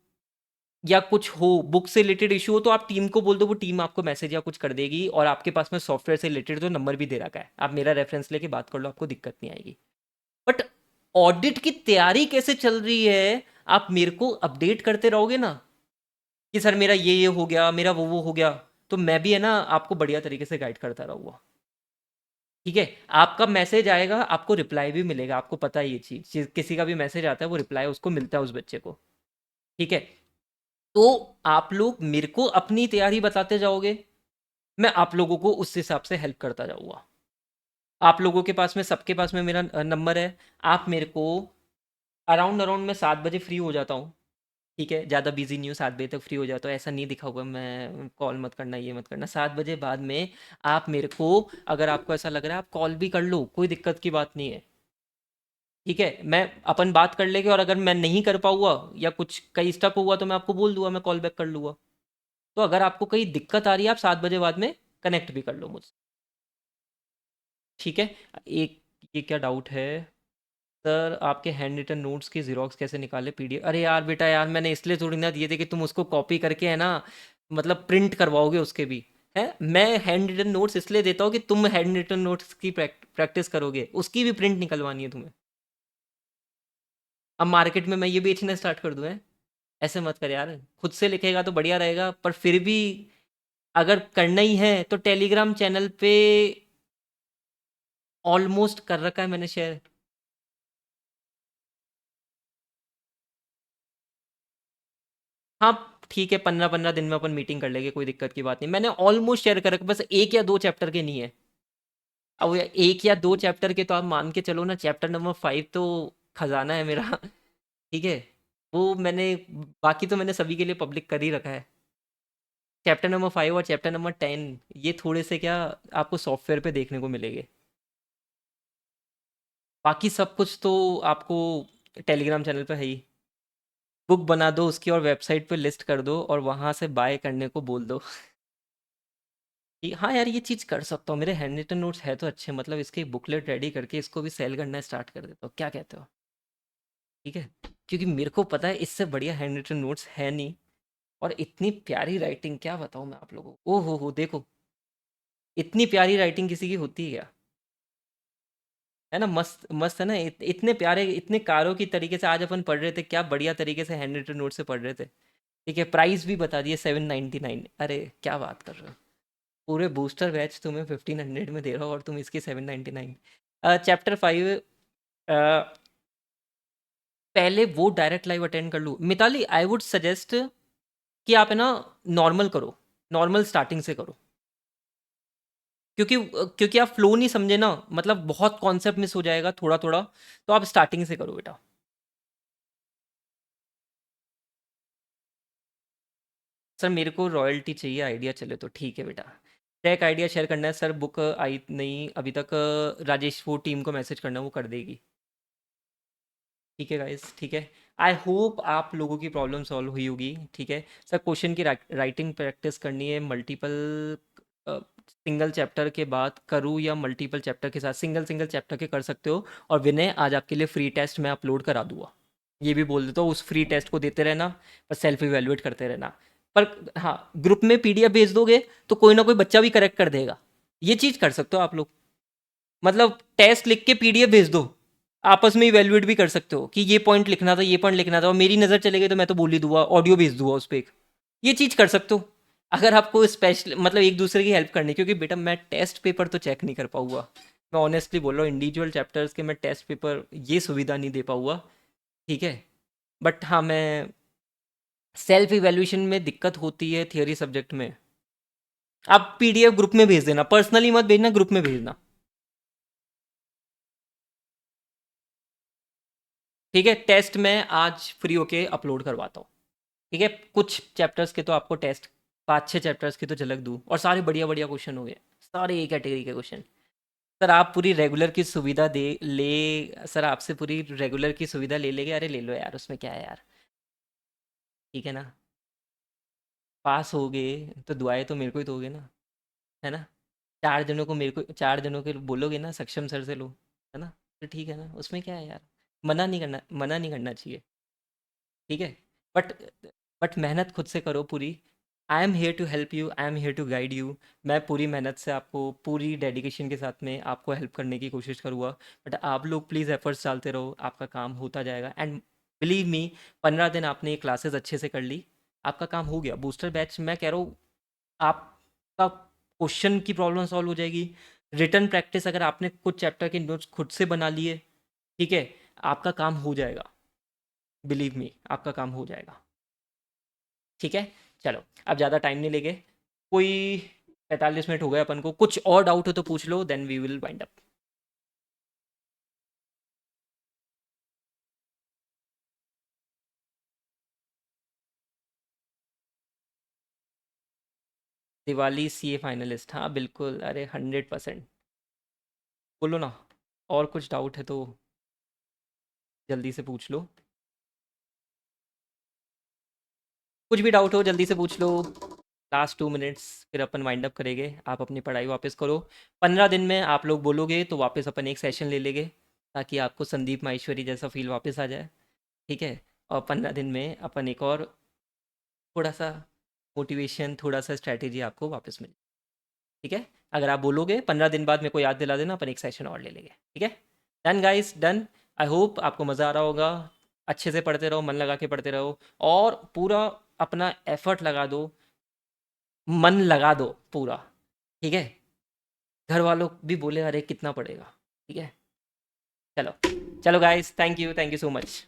A: या कुछ हो, बुक से रिलेटेड इशू हो, तो आप टीम को बोल दो, वो टीम आपको मैसेज या कुछ कर देगी। और आपके पास में सॉफ्टवेयर से रिलेटेड तो नंबर भी दे रखा है, आप मेरा रेफरेंस लेके बात कर लो, आपको दिक्कत नहीं आएगी। बट ऑडिट की तैयारी कैसे चल रही है, आप मेरे को अपडेट करते रहोगे ना कि सर मेरा ये हो गया, मेरा वो हो गया, तो मैं भी है ना आपको बढ़िया तरीके से गाइड करता रहूँगा। ठीक है, आपका मैसेज आएगा, आपको रिप्लाई भी मिलेगा, आपको पता है ये चीज़, किसी का भी मैसेज आता है वो रिप्लाई उसको मिलता है उस बच्चे को। ठीक है, तो आप लोग मेरे को अपनी तैयारी बताते जाओगे, मैं आप लोगों को उस हिसाब से हेल्प करता जाऊँगा। आप लोगों के पास में, सबके पास में मेरा नंबर है। आप मेरे को अराउंड अराउंड मैं 7 बजे फ्री हो जाता हूँ। ठीक है, ज़्यादा बिजी नहीं हूँ, 7 बजे तक फ्री हो जाता हूँ, ऐसा नहीं दिखा हुआ मैं कॉल मत करना, ये मत करना। 7 बजे बाद में आप मेरे को, अगर आपको ऐसा लग रहा है, आप कॉल भी कर लो, कोई दिक्कत की बात नहीं है। ठीक है, मैं अपन बात कर लेंगे, और अगर मैं नहीं कर पाऊँगा या कुछ कहीं स्टक हुआ तो मैं आपको बोल दूंगा, मैं कॉल बैक कर लूँगा। तो अगर आपको कहीं दिक्कत आ रही है, आप 7 बजे बाद में कनेक्ट भी कर लो मुझसे। ठीक है, एक ये क्या डाउट है सर, आपके हैंड रिटन नोट्स की जीरोक्स कैसे निकाले पीडीएफ? अरे यार बेटा यार, मैंने इसलिए थोड़ी ना दिए थे कि तुम उसको कॉपी करके है ना, मतलब प्रिंट करवाओगे उसके भी। है, मैं हैंड रिटन नोट्स इसलिए देता हूँ कि तुम हैंड रिटन नोट्स की प्रैक्टिस करोगे, उसकी भी प्रिंट निकलवानी है तुम्हें। अब मार्केट में मैं ये बेचना स्टार्ट कर दूँ? है, ऐसे मत कर यार, खुद से लिखेगा तो बढ़िया रहेगा, पर फिर भी अगर करना ही है तो टेलीग्राम चैनल पे ऑलमोस्ट कर रखा है मैंने शेयर। हाँ, ठीक है, 15-15 दिन में अपन मीटिंग कर लेंगे, कोई दिक्कत की बात नहीं। मैंने ऑलमोस्ट शेयर कर रखा, बस एक या दो चैप्टर के नहीं है। अब वो एक या दो चैप्टर के तो आप मान के चलो ना, चैप्टर नंबर 5 तो खजाना है मेरा। ठीक है, वो मैंने, बाकी तो मैंने सभी के लिए पब्लिक कर ही रखा है। चैप्टर नंबर 5 और चैप्टर नंबर 10 ये थोड़े से क्या आपको सॉफ्टवेयर पे देखने को मिलेंगे। बाकी सब कुछ तो आपको टेलीग्राम चैनल पे है ही। बुक बना दो उसकी और वेबसाइट पे लिस्ट कर दो और वहां से बाय करने को बोल दो। हाँ यार, ये चीज़ कर सकता हूँ, मेरे हैंड रिटन नोट्स है तो अच्छे, मतलब इसकी बुकलेट रेडी करके इसको भी सेल करना स्टार्ट कर देता हूँ, क्या कहते हो? ठीक है, क्योंकि मेरे को पता है इससे बढ़िया हैंड रिटन नोट्स है नहीं। और इतनी प्यारी राइटिंग, क्या बताऊँ मैं आप लोगों को, ओ हो देखो, इतनी प्यारी राइटिंग किसी की होती है क्या? है ना, मस्त मस्त है ना, इतने प्यारे, इतने कारों की तरीके से आज अपन पढ़ रहे थे, क्या बढ़िया तरीके से हैंड रिटन नोट से पढ़ रहे थे। ठीक है, प्राइस भी बता दिए 799, अरे क्या बात कर रहे हो, पूरे बूस्टर बैच तुम्हें 1500 में दे रहा हो और तुम इसकी 799। चैप्टर 5, पहले वो डायरेक्ट लाइव अटेंड कर लूँ? मिताली, आई वुड सजेस्ट कि आप है ना नॉर्मल करो, नॉर्मल स्टार्टिंग से करो। क्योंकि आप फ्लो नहीं समझे ना, मतलब बहुत कॉन्सेप्ट मिस हो जाएगा थोड़ा थोड़ा, तो आप स्टार्टिंग से करो बेटा। सर मेरे को रॉयल्टी चाहिए, आइडिया चले तो ठीक है बेटा। टेक आइडिया शेयर करना है सर, बुक आई नहीं अभी तक, राजेश वो टीम को मैसेज करना है, वो कर देगी। ठीक है गाइस, ठीक है। आई होप आप लोगों की प्रॉब्लम सॉल्व हुई होगी। ठीक है सर, क्वेश्चन की राइटिंग प्रैक्टिस करनी है, मल्टीपल सिंगल चैप्टर के बाद करूँ या मल्टीपल चैप्टर के साथ? सिंगल सिंगल चैप्टर के कर सकते हो। और विनय, आज आपके लिए फ्री टेस्ट मैं अपलोड करा दूंगा, ये भी बोल देता हूँ, उस फ्री टेस्ट को देते रहना, पर सेल्फ इवेलुएट करते रहना। पर हाँ, ग्रुप में पीडीएफ भेज दोगे तो कोई ना कोई बच्चा भी करेक्ट कर देगा, ये चीज़ कर सकते हो आप लोग। मतलब टेस्ट लिख के पीडीएफ भेज दो, आपस में इवेलुएट भी कर सकते हो कि ये पॉइंट लिखना था, ये पॉइंट लिखना था, और मेरी नज़र चले गई तो मैं तो बोल ही दूंगा, ऑडियो भेज दूंगा उस पर एक। ये चीज़ कर सकते हो अगर आपको स्पेशल, मतलब एक दूसरे की हेल्प करनी, क्योंकि बेटा मैं टेस्ट पेपर तो चेक नहीं कर पाऊंगा, मैं ऑनेस्टली बोल रहा हूँ, इंडिविजुअल चैप्टर्स के मैं टेस्ट पेपर ये सुविधा नहीं दे पाऊंगा। ठीक है, बट हाँ मैं सेल्फ इवैल्यूएशन में दिक्कत होती है थियरी सब्जेक्ट में। आप पीडीएफ ग्रुप में भेज देना, पर्सनली मत भेजना, ग्रुप में भेजना, ठीक है? टेस्ट मैं आज फ्री होके अपलोड करवाता हूँ, ठीक है? कुछ चैप्टर्स के तो आपको टेस्ट, 5-6 चैप्टर्स की तो झलक दूँ, और सारे बढ़िया-बढ़िया क्वेश्चन हो गए, सारे ए कैटेगरी के क्वेश्चन। सर आप पूरी रेगुलर की सुविधा दे ले सर, आपसे पूरी रेगुलर की सुविधा ले लेंगे, अरे ले लो यार, उसमें क्या है यार, ठीक है ना? पास हो गए तो दुआएँ तो मेरे को ही दोगे ना, है ना? 4 जनों को, मेरे को 4 जनों के बोलोगे ना सक्षम सर से लो, है ना? तो ठीक है ना, उसमें क्या है यार? मना नहीं करना चाहिए, ठीक है? बट बट मेहनत खुद से करो पूरी। I am here to help you, I am here to guide you. मैं पूरी मेहनत से आपको, पूरी डेडिकेशन के साथ में आपको हेल्प करने की कोशिश करूँगा। बट आप लोग प्लीज़ एफर्ट्स डालते रहो, आपका काम होता जाएगा। एंड बिलीव मी, 15 दिन आपने ये क्लासेस अच्छे से कर ली, आपका काम हो गया। बूस्टर बैच मैं कह रहा हूँ, आपका क्वेश्चन की प्रॉब्लम सॉल्व हो जाएगी। रिटर्न प्रैक्टिस अगर आपने कुछ चैप्टर के नोट्स खुद से बना लिए, ठीक है, आपका काम हो जाएगा। बिलीव मी, आपका काम हो जाएगा, ठीक है? चलो, अब ज़्यादा टाइम नहीं लेंगे। कोई 45 मिनट हो गए अपन को, कुछ और डाउट हो तो पूछ लो, then we will wind up. Diwali CA finalist, हाँ बिल्कुल, अरे 100%। बोलो ना, और कुछ डाउट है तो जल्दी से पूछ लो। कुछ भी डाउट हो जल्दी से पूछ लो। लास्ट 2 मिनट्स, फिर अपन वाइंड अप करेंगे, आप अपनी पढ़ाई वापस करो। 15 दिन में आप लोग बोलोगे तो वापस अपन एक सेशन ले लेंगे, ताकि आपको संदीप माहेश्वरी जैसा फील वापस आ जाए, ठीक है? और 15 दिन में अपन एक और थोड़ा सा मोटिवेशन, थोड़ा सा स्ट्रैटेजी आपको वापस मिले, ठीक है? अगर आप बोलोगे 15 दिन बाद मेरे को याद दिला देना, अपन एक सेशन और ले लेंगे, ठीक है? Done guys, done. I hope आपको मज़ा आ रहा होगा। अच्छे से पढ़ते रहो, मन लगा के पढ़ते रहो, और पूरा अपना एफर्ट लगा दो, मन लगा दो पूरा, ठीक है? घर वालों भी बोले अरे कितना पड़ेगा, ठीक है? चलो, चलो guys, thank you so much.